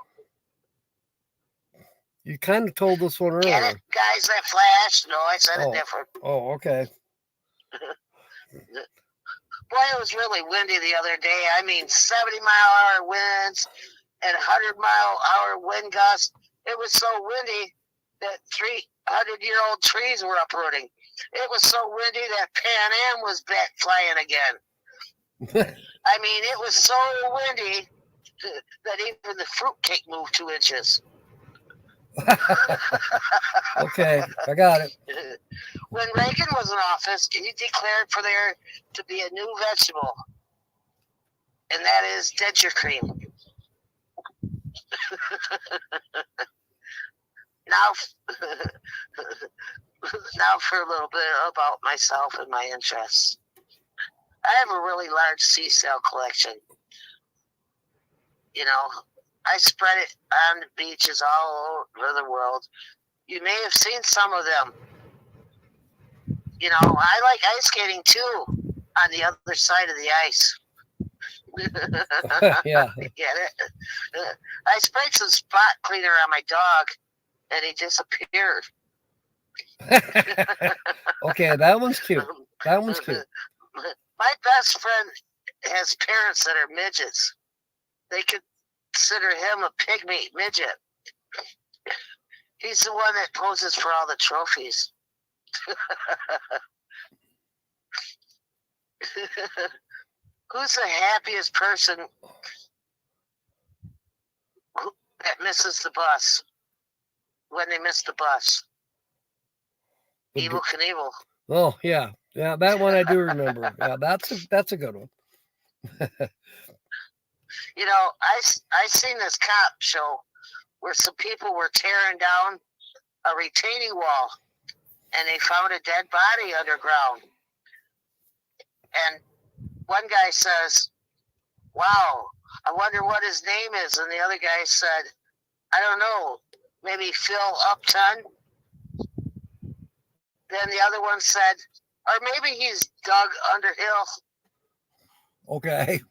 You kind of told this one Get earlier. it, guys that flash? No, I said it different. Oh, okay. Boy, it was really windy the other day. I mean, 70-mile-an-hour winds and 100-mile-an-hour wind gusts. It was so windy that 300-year-old trees were uprooting. It was so windy that Pan Am was back flying again. I mean, it was so windy that even the fruitcake moved 2 inches. Okay, I got it. When Reagan was in office, he declared for there to be a new vegetable, and that is denture cream. Now for a little bit about myself and my interests. I have a really large sea sail collection. You know, I spread it on the beaches all over the world. You may have seen some of them. You know, I like ice skating too, on the other side of the ice. Yeah. Get it? I sprayed some spot cleaner on my dog, and he disappeared. Okay, that one's cute. That one's cute. My best friend has parents that are midgets. They consider him a pygmy midget. He's the one that poses for all the trophies. Who's the happiest person that misses the bus when they miss the bus? Evel Knievel. Oh, yeah. Yeah, that one I do remember. Yeah, that's a good one. You know, I seen this cop show where some people were tearing down a retaining wall, and they found a dead body underground. And one guy says, "Wow, I wonder what his name is," and the other guy said, "I don't know, maybe Phil Upton." Then the other one said, "Or maybe he's Doug Underhill." Okay.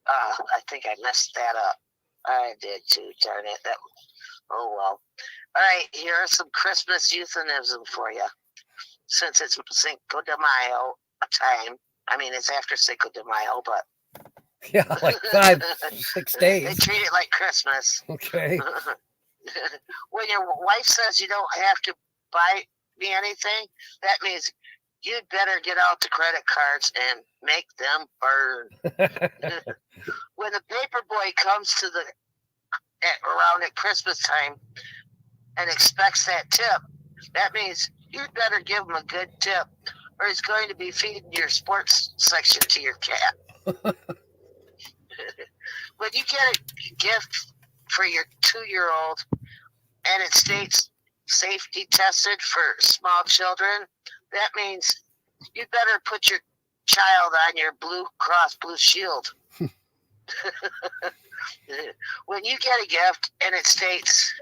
I think I messed that up. I did too, darn it. Oh well. All right, here are some Christmas euphemism for you. Since it's Cinco de Mayo time. I mean, it's after Cinco de Mayo, but Yeah, like 5-6 they days. treat it like Christmas. Okay. When your wife says you don't have to buy me anything, that means you'd better get out the credit cards and make them burn. When the paper boy comes to around at Christmas time and expects that tip, that means you'd better give him a good tip, or he's going to be feeding your sports section to your cat. When you get a gift for your 2-year-old and it states safety tested for small children, that means you'd better put your child on your Blue Cross Blue Shield. When you get a gift and it states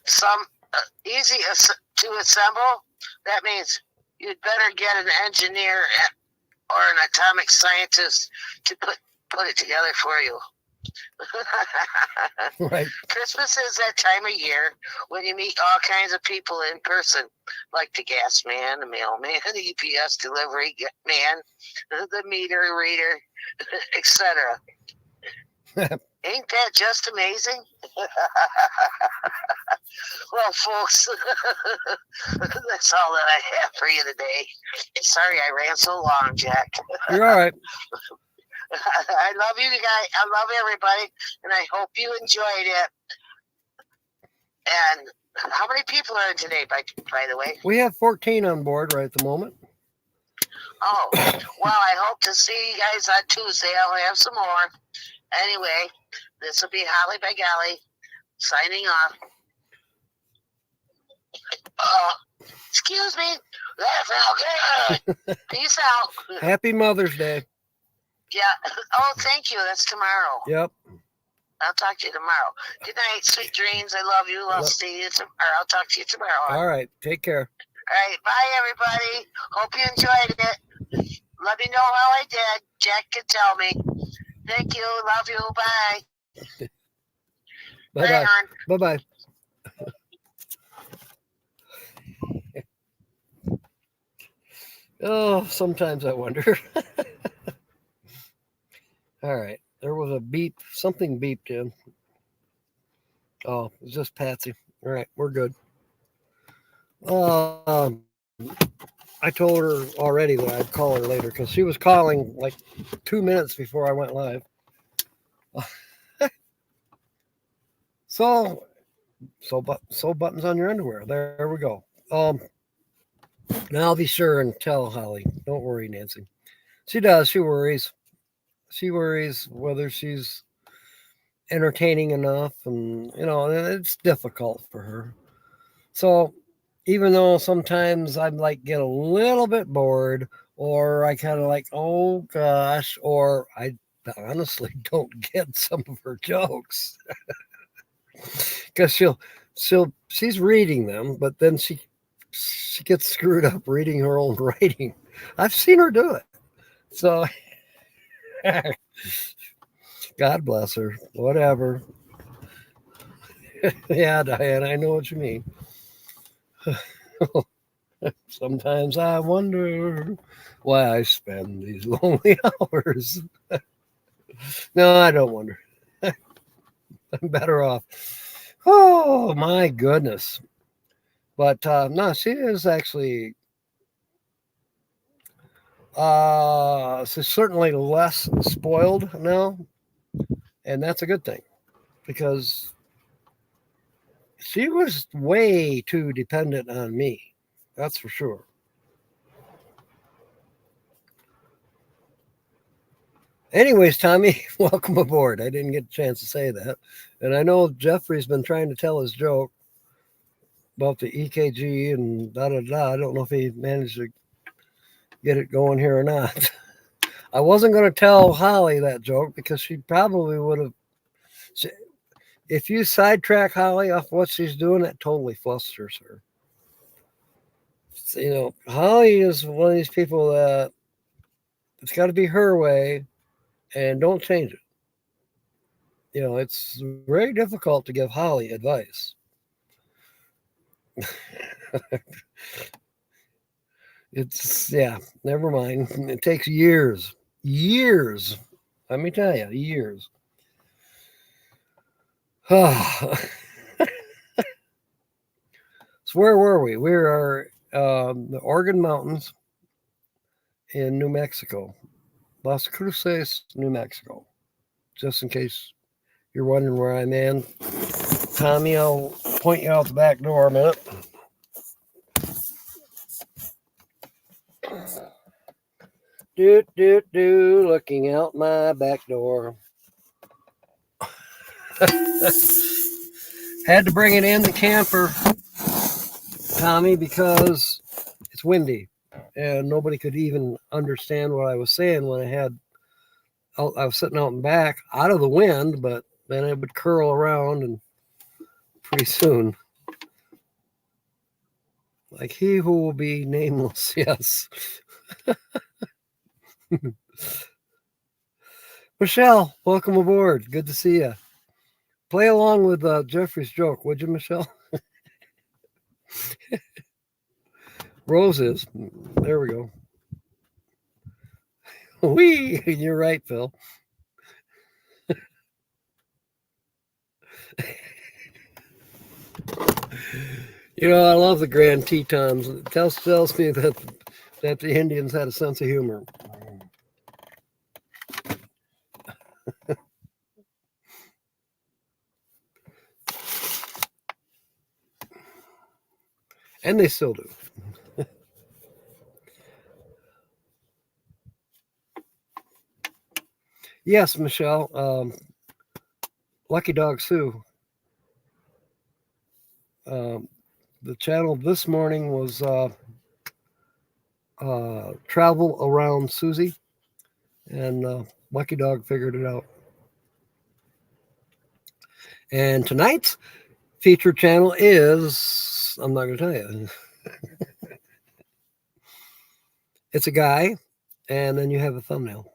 some easy to assemble, that means you'd better get an engineer or an atomic scientist to put it together for you. Right. Christmas is that time of year when you meet all kinds of people in person, like the gas man, the mailman, the UPS delivery man, the meter reader, etc. Ain't that just amazing? Well, folks, that's all that I have for you today. Sorry I ran so long, Jack. You're all right. I love you guys. I love everybody, and I hope you enjoyed it. And how many people are in today, by the way? We have 14 on board right at the moment. Oh, well, I hope to see you guys on Tuesday. I'll have some more. Anyway, this will be Holly by Golly signing off. Excuse me. That felt good. Peace out. Happy Mother's Day. Yeah. Oh, thank you. That's tomorrow. Yep. I'll talk to you tomorrow. Good night. Sweet dreams. I love you. I'll see you tomorrow. I'll talk to you tomorrow. All right. Take care. All right. Bye, everybody. Hope you enjoyed it. Let me know how I did. Jack can tell me. Thank you. Love you. Bye. Bye-bye. Bye. Bye-bye. Oh, sometimes I wonder. All right. There was a beep. Something beeped in. Oh, it's just Patsy. All right. We're good. I told her already that I'd call her later because she was calling like 2 minutes before I went live. So buttons on your underwear. There we go. Now I'll be sure and tell Holly. Don't worry, Nancy. She does. She worries. She worries whether she's entertaining enough, and it's difficult for her. So even though sometimes I like get a little bit bored, or I kind of like, oh gosh, or I honestly don't get some of her jokes because she's reading them, but then she gets screwed up reading her own writing. I've seen her do it. So God bless her. Whatever. Yeah, Diane, I know what you mean. Sometimes I wonder why I spend these lonely hours. No, I don't wonder. I'm better off. Oh, my goodness. But no, she is actually she's certainly less spoiled now. And that's a good thing because she was way too dependent on me. That's for sure. Anyways, Tommy, welcome aboard. I didn't get a chance to say that. And I know Jeffrey's been trying to tell his joke. about the EKG and da da da. I don't know if he managed to get it going here or not. I wasn't going to tell Holly that joke because she probably would have. If you sidetrack Holly off what she's doing, that totally flusters her. So, Holly is one of these people that it's got to be her way and don't change it. It's very difficult to give Holly advice. Never mind. It takes years. Let me tell you, years. So where were we? We are the Organ Mountains in New Mexico, Las Cruces, New Mexico. Just in case you're wondering where I'm in, Tommy, I'll point you out the back door a minute. Looking out my back door. Had to bring it in the camper, Tommy, because it's windy and nobody could even understand what I was saying when I was sitting out in back out of the wind, but then it would curl around and pretty soon, like he who will be nameless. Yes. Michelle, welcome aboard. Good to see you. Play along with Jeffrey's joke, would you, Michelle? Roses. There we go. Wee! You're right, Phil. I love the Grand Tetons. It tells me that the Indians had a sense of humor. And they still do. Yes, Michelle. Lucky Dog Sue. The channel this morning was Travel Around Susie, and Lucky Dog figured it out. And tonight's featured channel is, I'm not going to tell you. It's a guy, and then you have a thumbnail.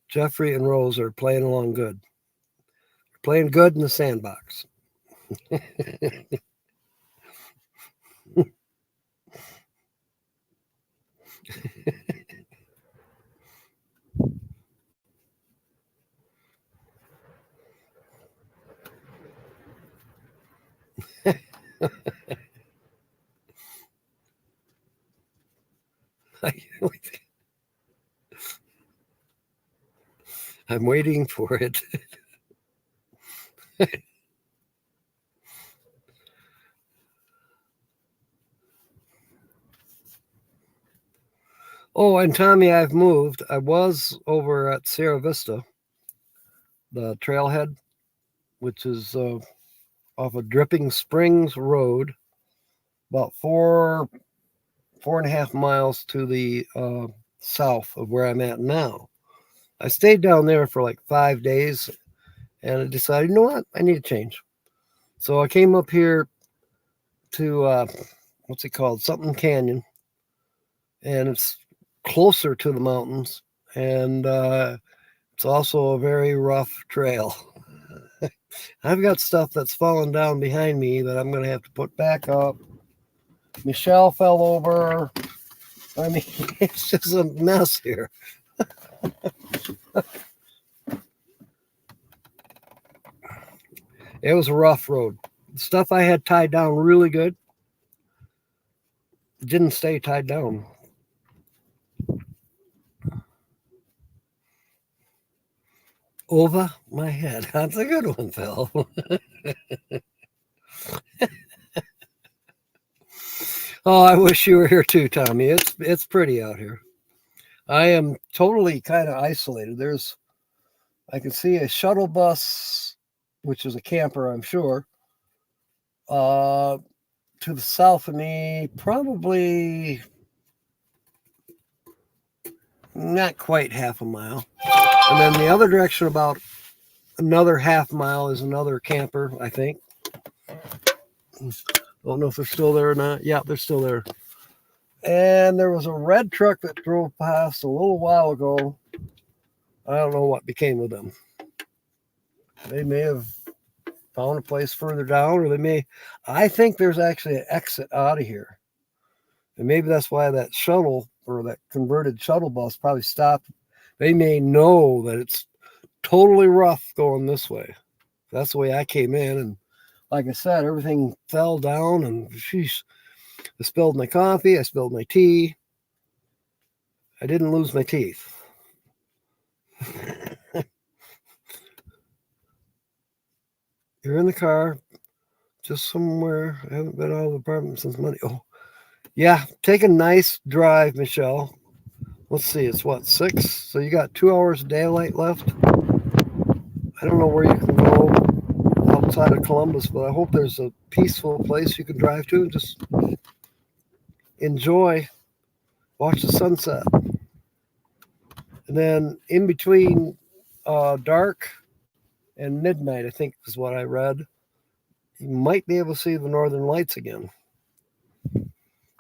Jeffrey and Rose are playing along good. They're playing good in the sandbox. I'm waiting for it. Oh, and Tommy, I've moved. I was over at Sierra Vista, the trailhead, which is off of Dripping Springs Road, about 4.5 miles to the south of where I'm at now. I stayed down there for like 5 days, and I decided, you know what? I need to change. So I came up here to, what's it called? Something Canyon. And it's closer to the mountains. And it's also a very rough trail. I've got stuff that's fallen down behind me that I'm going to have to put back up. Michelle fell over. I mean, it's just a mess here. It was a rough road. The stuff I had tied down really good didn't stay tied down. Over my head. That's a good one, Phil. Oh, I wish you were here too, Tommy. It's pretty out here. I am totally kind of isolated. There's I can see a shuttle bus, which is a camper, I'm sure, to the south of me, probably not quite half a mile. And then the other direction, about another half mile, is another camper, I think. Don't know if they're still there or not. Yeah, they're still there. And there was a red truck that drove past a little while ago. I don't know what became of them. They may have found a place further down, or they may. I think there's actually an exit out of here. And maybe that's why that shuttle or that converted shuttle bus probably stopped. They may know that it's totally rough going this way. That's the way I came in. And like I said, everything fell down, and sheesh, I spilled my coffee. I spilled my tea. I didn't lose my teeth. You're in the car, just somewhere. I haven't been out of the apartment since Monday. Oh, yeah. Take a nice drive, Michelle. Let's see. It's what, 6? So you got 2 hours of daylight left. I don't know where you can go outside of Columbus, but I hope there's a peaceful place you can drive to and just enjoy, watch the sunset. And then in between dark and midnight, I think is what I read, you might be able to see the northern lights again.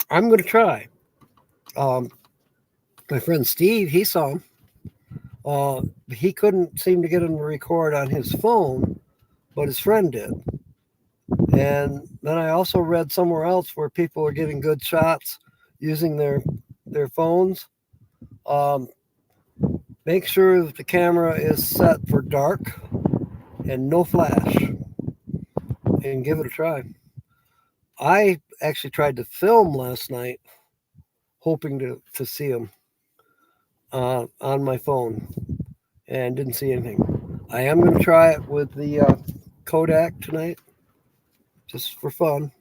I'm going to try. My friend Steve, he saw them. He couldn't seem to get him to record on his phone, but his friend did. And then I also read somewhere else where people are getting good shots using their phones. Make sure that the camera is set for dark and no flash, and give it a try. I actually tried to film last night, hoping to see them on my phone, and didn't see anything. I am going to try it with the Kodak tonight, just for fun.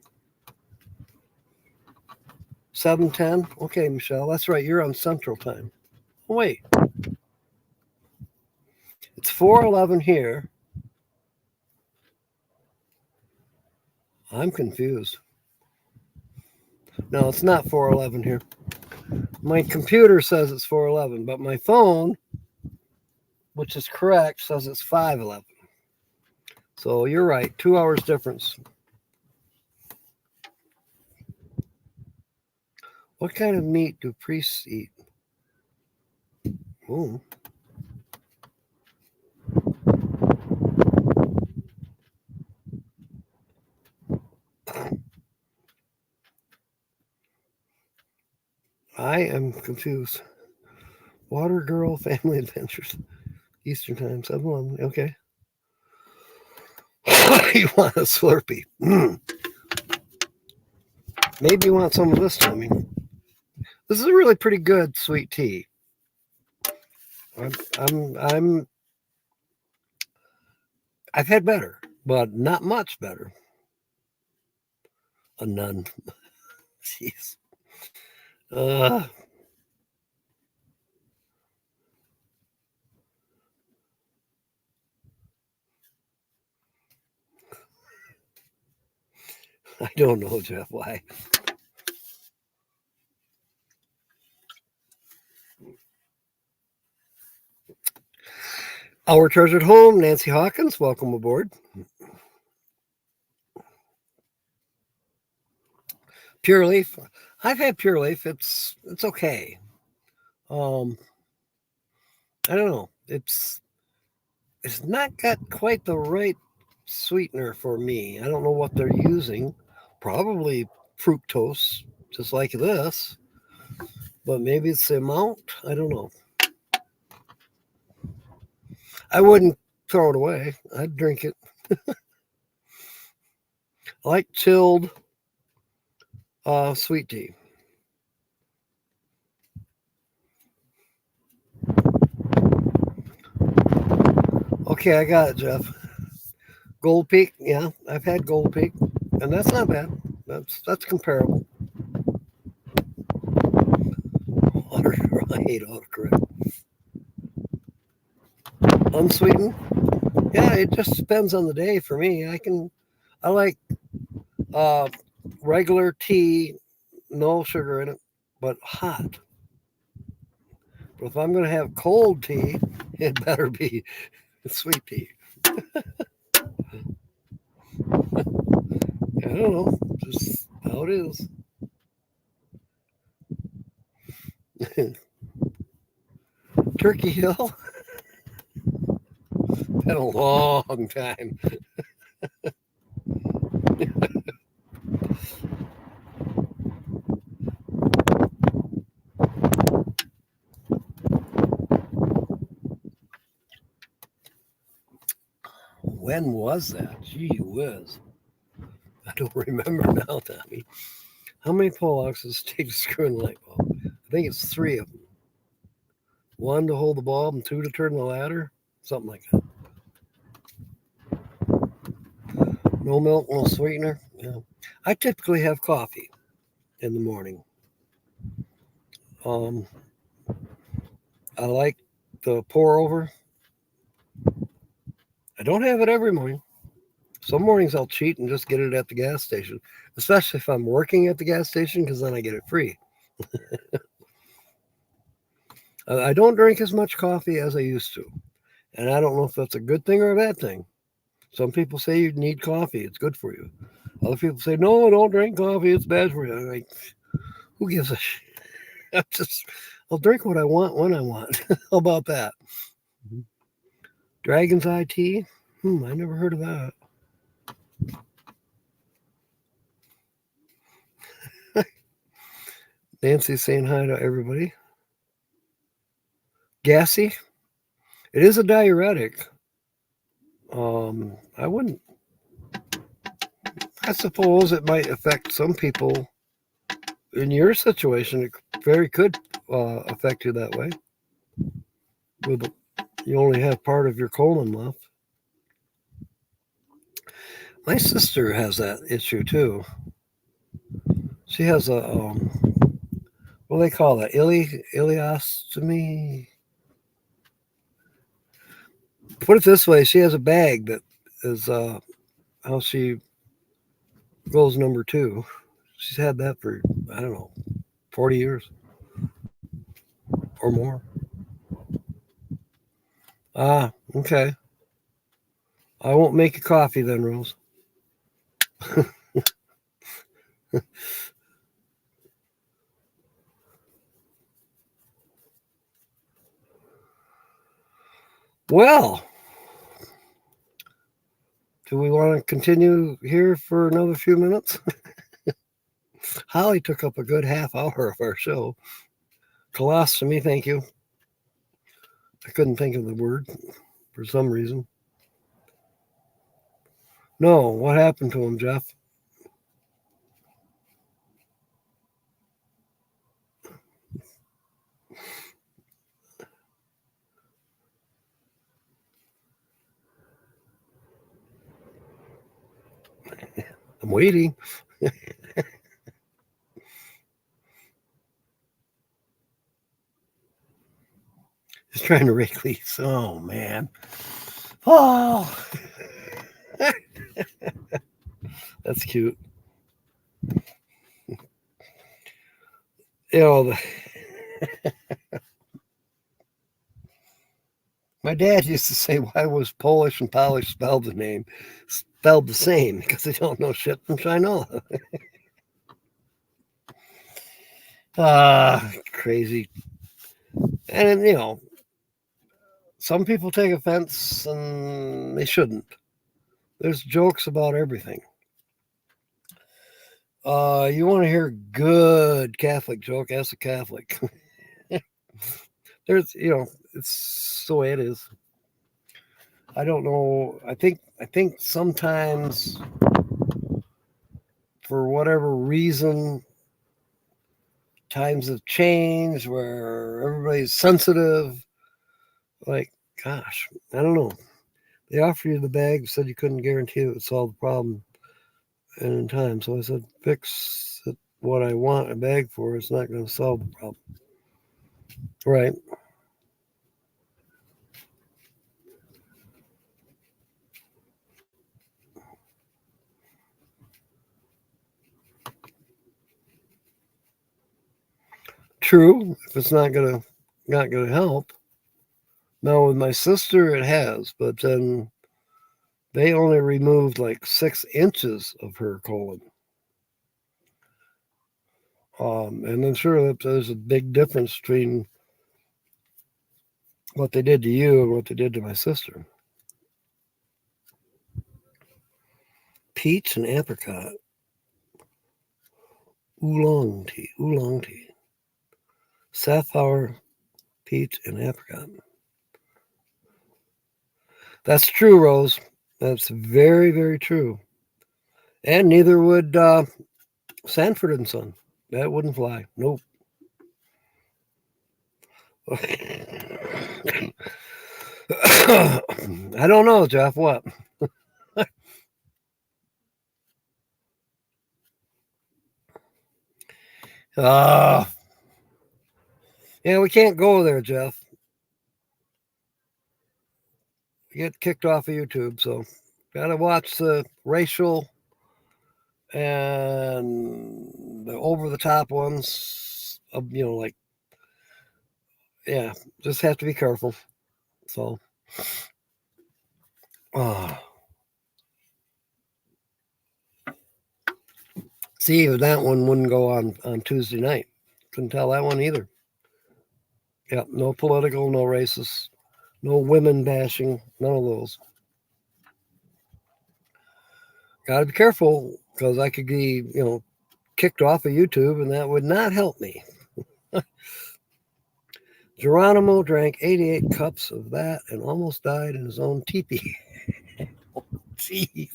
7:10. Okay, Michelle, that's right. You're on Central Time. Oh, wait. It's 4:11 here. I'm confused. No, it's not 4:11 here. My computer says it's 4:11, but my phone, which is correct, says it's 5:11. So you're right. 2 hours difference. What kind of meat do priests eat? Ooh. I am confused. Water Girl Family Adventures. Eastern Time, 7:11. Okay. You want a Slurpee? Maybe you want some of this, Tommy. This is a really pretty good sweet tea. I've had better, but not much better. A nun. Jeez. I don't know, Jeff, why. Our treasured home, Nancy Hawkins, welcome aboard. Pure Leaf. I've had Pure Leaf. It's okay. I don't know. It's not got quite the right sweetener for me. I don't know what they're using. Probably fructose, just like this. But maybe it's the amount. I don't know. I wouldn't throw it away. I'd drink it. I like chilled sweet tea. Okay, I got it, Jeff. Gold Peak, yeah, I've had Gold Peak, and that's not bad. That's comparable. I hate autocorrect. unsweetened. Yeah, it just depends on the day for me. I like regular tea, no sugar in it, but hot. But if I'm going to have cold tea, it better be sweet tea. I don't know, just how it is. Turkey Hill, been a long time. When was that? Gee whiz. I don't remember now, Tommy. How many pole axes take to screw in the light bulb? I think it's 3 of them. 1 to hold the bulb and 2 to turn the ladder. Something like that. No milk, no sweetener. Yeah. I typically have coffee in the morning. I like the pour over. I don't have it every morning. Some mornings I'll cheat and just get it at the gas station, especially if I'm working at the gas station, because then I get it free. I don't drink as much coffee as I used to, and I don't know if that's a good thing or a bad thing. Some people say you need coffee, it's good for you. Other people say, no, don't drink coffee, it's bad for you. I'm like, who gives a shit? I'll drink what I want when I want. How about that? Dragon's Eye tea? I never heard of that. Nancy's saying hi to everybody. Gassy? It is a diuretic. I wouldn't. I suppose it might affect some people. In your situation, it very could affect you that way. You only have part of your colon left. My sister has that issue too. She has a what do they call that? Ileostomy. Put it this way: she has a bag that is how she goes number 2. She's had that for I don't know 40 years or more. Ah, okay. I won't make you coffee then, Rose. Well, do we want to continue here for another few minutes? Holly took up a good half hour of our show. Colostomy, thank you. I couldn't think of the word for some reason. No, what happened to him, Jeff? I'm waiting. He's trying to rake leaves. Oh, man. Oh, that's cute. You know, my dad used to say, why was Polish and Polish spelled the same? Because they don't know shit from China. Crazy. And, some people take offense and they shouldn't. There's jokes about everything. You want to hear a good Catholic joke? Ask a Catholic. There's, it's the way it is. I don't know. I think sometimes, for whatever reason, times have changed where everybody's sensitive. Like, gosh, I don't know. They offered you the bag, said you couldn't guarantee it would solve the problem in time. So I said, fix what I want a bag for. It's not going to solve the problem. Right. True, if it's not gonna help. Now with my sister, it has, but then they only removed like 6 inches of her colon. And I'm sure that there's a big difference between what they did to you and what they did to my sister. Peach and apricot. Oolong tea. Safflower, peach, and apricot. That's true, Rose. That's very, very true. And neither would Sanford and Son. That wouldn't fly. Nope. I don't know, Jeff. What? Yeah, we can't go there, Jeff. We get kicked off of YouTube, so gotta watch the racial and the over the top ones. Like, yeah, just have to be careful. So, see, that one wouldn't go on Tuesday night. Couldn't tell that one either. Yep, no political, no racist, no women bashing, none of those. Gotta be careful because I could be, kicked off of YouTube and that would not help me. Geronimo drank 88 cups of that and almost died in his own teepee. Jeez,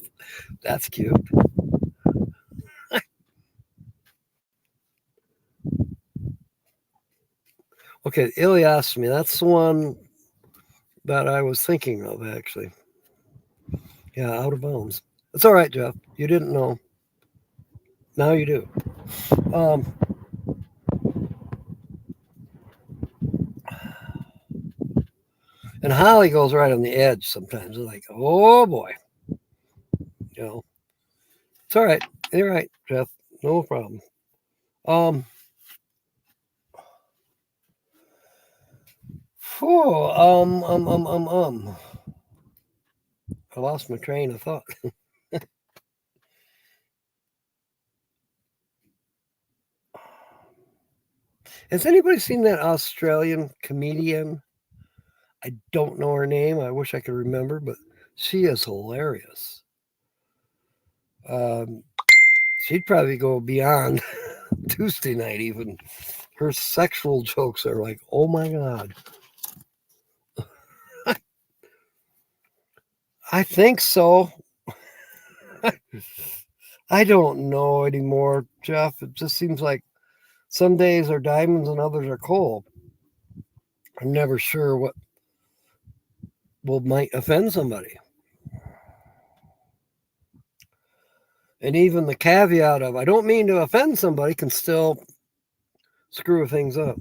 that's cute. Okay, ileostomy. That's the one that I was thinking of, actually. Yeah, out of bounds. It's all right, Jeff. You didn't know. Now you do. And Holly goes right on the edge sometimes. It's like, oh boy. It's all right. You're right, Jeff. No problem. I lost my train of thought. Has anybody seen that Australian comedian? I don't know her name. I wish I could remember, but she is hilarious. She'd probably go beyond Tuesday night even. Her sexual jokes are like, oh my God. I think so. I don't know anymore, Jeff. It just seems like some days are diamonds and others are coal. I'm never sure what might offend somebody. And even the caveat of I don't mean to offend somebody can still screw things up.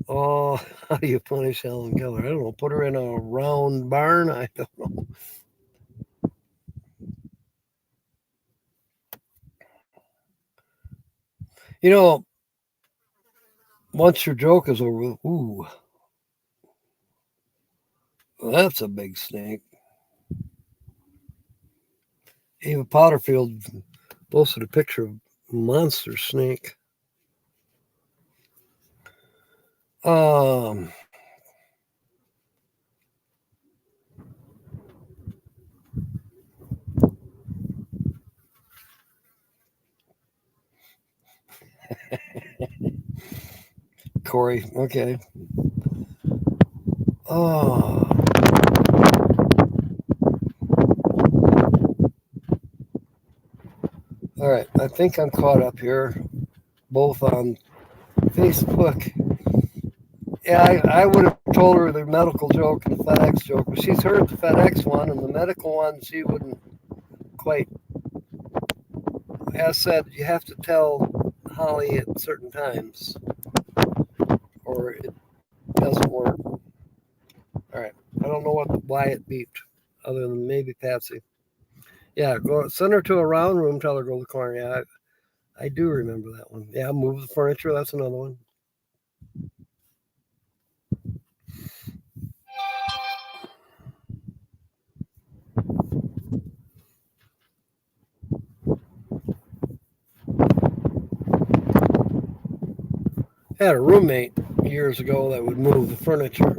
Oh, how do you punish Helen Keller? I don't know. Put her in a round barn? I don't know. Once your joke is over, ooh, that's a big snake. Ava Potterfield posted a picture of a monster snake. Corey, okay. All right, I think I'm caught up here, both on Facebook. Yeah, I would have told her the medical joke and the FedEx joke, but she's heard the FedEx one and the medical one she wouldn't quite. As said, you have to tell Holly at certain times or it doesn't work. All right, I don't know why it beeped, other than maybe Patsy. Yeah, go send her to a round room. Tell her go to the corner. Yeah, I do remember that one. Yeah, Move the Furniture. That's another one. I had a roommate years ago that would move the furniture.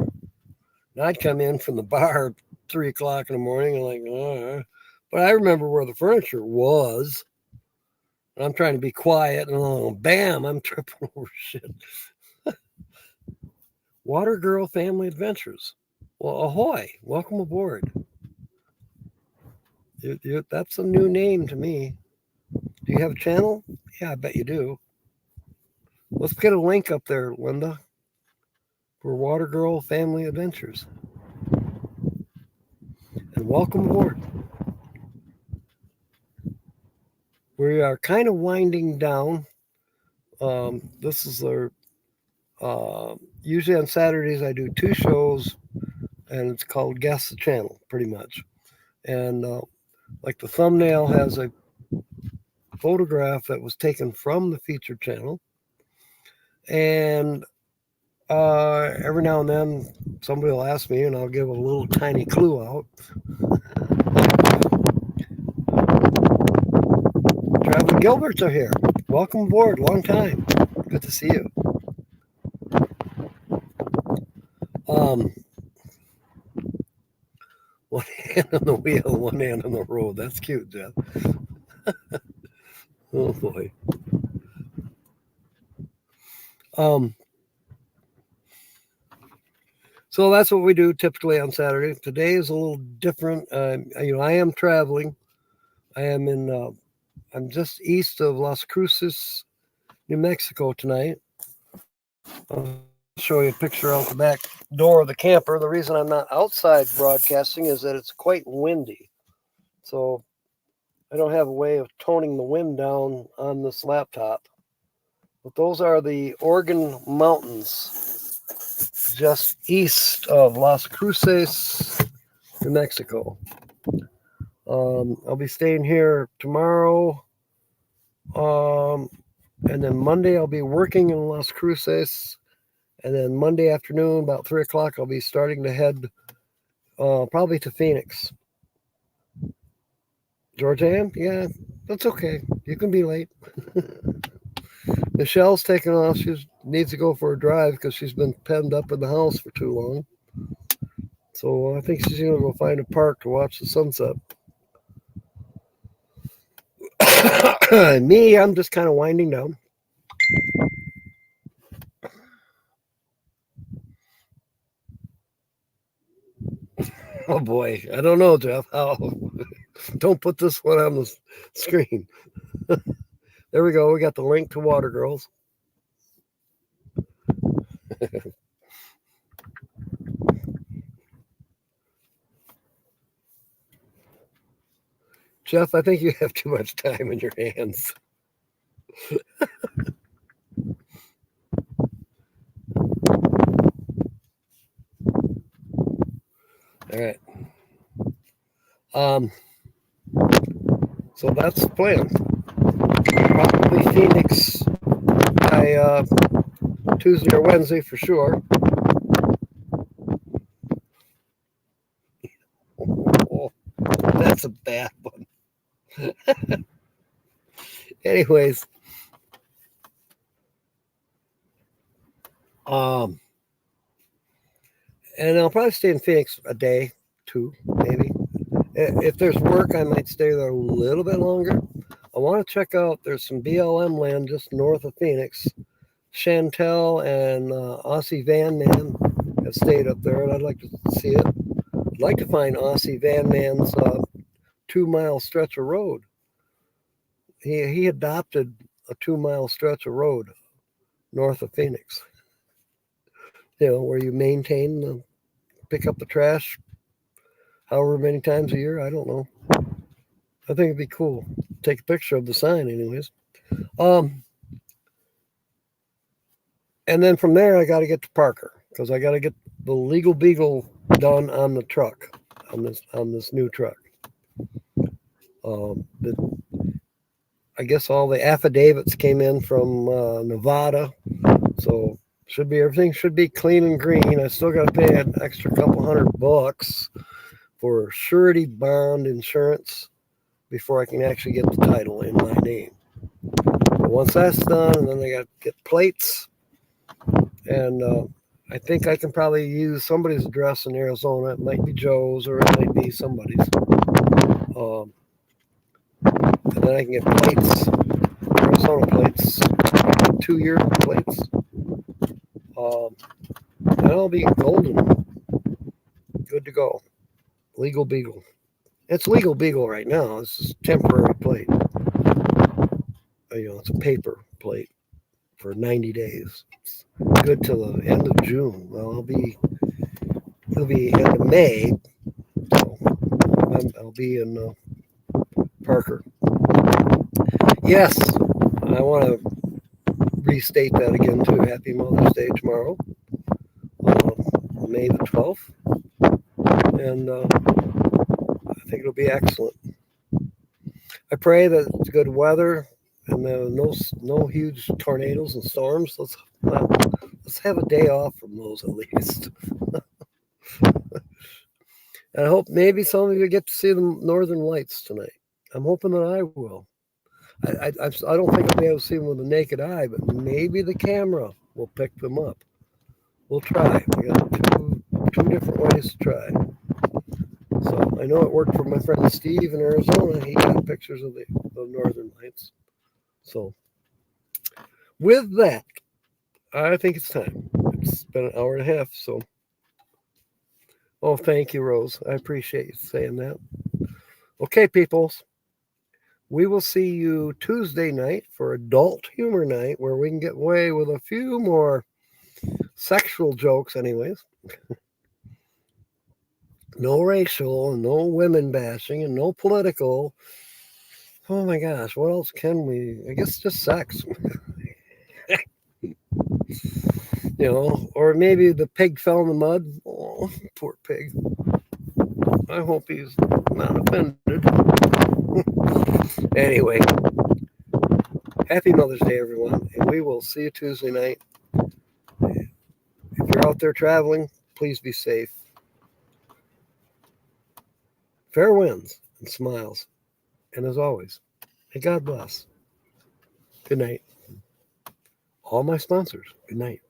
And I'd come in from the bar at 3 o'clock in the morning and but I remember where the furniture was. And I'm trying to be quiet and bam, I'm tripping over shit. Water Girl Family Adventures. Well, ahoy, welcome aboard. That's a new name to me. Do you have a channel? Yeah, I bet you do. Let's get a link up there, Linda, for Water Girl Family Adventures. And welcome aboard. We are kind of winding down. This is our usually on Saturdays I do 2 shows, and it's called Guess the Channel, pretty much. And like the thumbnail has a photograph that was taken from the featured channel, and every now and then somebody will ask me, and I'll give a little tiny clue out. Traveling Gilberts are here. Welcome aboard. Long time. Good to see you. One hand on the wheel, one hand on the road. That's cute, Jeff. Oh boy. So that's what we do typically on Saturday. Today is a little different. I am traveling. I am in. I'm just east of Las Cruces, New Mexico tonight. I'll show you a picture out the back door of the camper. The reason I'm not outside broadcasting is that it's quite windy. So I don't have a way of toning the wind down on this laptop. But those are the Organ Mountains, just east of Las Cruces, New Mexico. I'll be staying here tomorrow. And then Monday I'll be working in Las Cruces. And then Monday afternoon, about 3 o'clock, I'll be starting to head probably to Phoenix. Georgia, yeah, that's okay. You can be late. Michelle's taking off. She needs to go for a drive because she's been penned up in the house for too long. So I think she's going to go find a park to watch the sunset. Me, I'm just kind of winding down. Oh boy, I don't know, Jeff. Don't put this one on the screen. There we go. We got the link to Water Girls. Jeff, I think you have too much time in your hands. All right. So that's the plan. Probably Phoenix by Tuesday or Wednesday for sure. Oh, that's a bad one. Anyways, and I'll probably stay in Phoenix a day, 2, maybe. If there's work, I might stay there a little bit longer. I want to check out, there's some BLM land just north of Phoenix. Chantel and Aussie Van Man have stayed up there, and I'd like to see it. I'd like to find Aussie Van Man's 2-mile stretch of road. He adopted a 2-mile stretch of road north of Phoenix. You know, where you maintain pick up the trash however many times a year. I don't know. I think it'd be cool. Take a picture of the sign anyways. And then from there, I got to get to Parker because I got to get the legal beagle done on the truck, on this new truck. I guess all the affidavits came in from Nevada, so everything should be clean and green. I still got to pay an extra couple $100 for surety bond insurance before I can actually get the title in my name. But once that's done, and then I got to get plates, and I think I can probably use somebody's address in Arizona. It might be Joe's or it might be somebody's. And then I can get plates, Arizona plates, 2-year plates. And I'll be golden, good to go. Legal Beagle. It's Legal Beagle right now. This is temporary plate. It's a paper plate for 90 days. It's good till the end of June. Well, it'll be end of May. So I'll be in Parker. Yes, I want to restate that again too. Happy Mother's Day tomorrow, May the 12th. And I think it'll be excellent. I pray that it's good weather and no huge tornadoes and storms. Let's have a day off from those at least. And I hope maybe some of you get to see the Northern Lights tonight. I'm hoping that I will. I don't think I'll be able to see them with the naked eye, but maybe the camera will pick them up. We'll try. We got two different ways to try. So I know it worked for my friend Steve in Arizona. He got pictures of the Northern Lights. So with that, I think it's time. It's been an hour and a half. So, thank you, Rose. I appreciate you saying that. Okay, peoples. We will see you Tuesday night for Adult Humor Night, where we can get away with a few more sexual jokes, anyways. No racial and no women bashing and no political. Oh my gosh, what else can we? I guess just sex. Or maybe the pig fell in the mud. Oh, poor pig. I hope he's not offended. Anyway, happy Mother's Day, everyone, and we will see you Tuesday night. If you're out there traveling, please be safe. Fair winds and smiles. And as always, may God bless. Good night. All my sponsors, good night.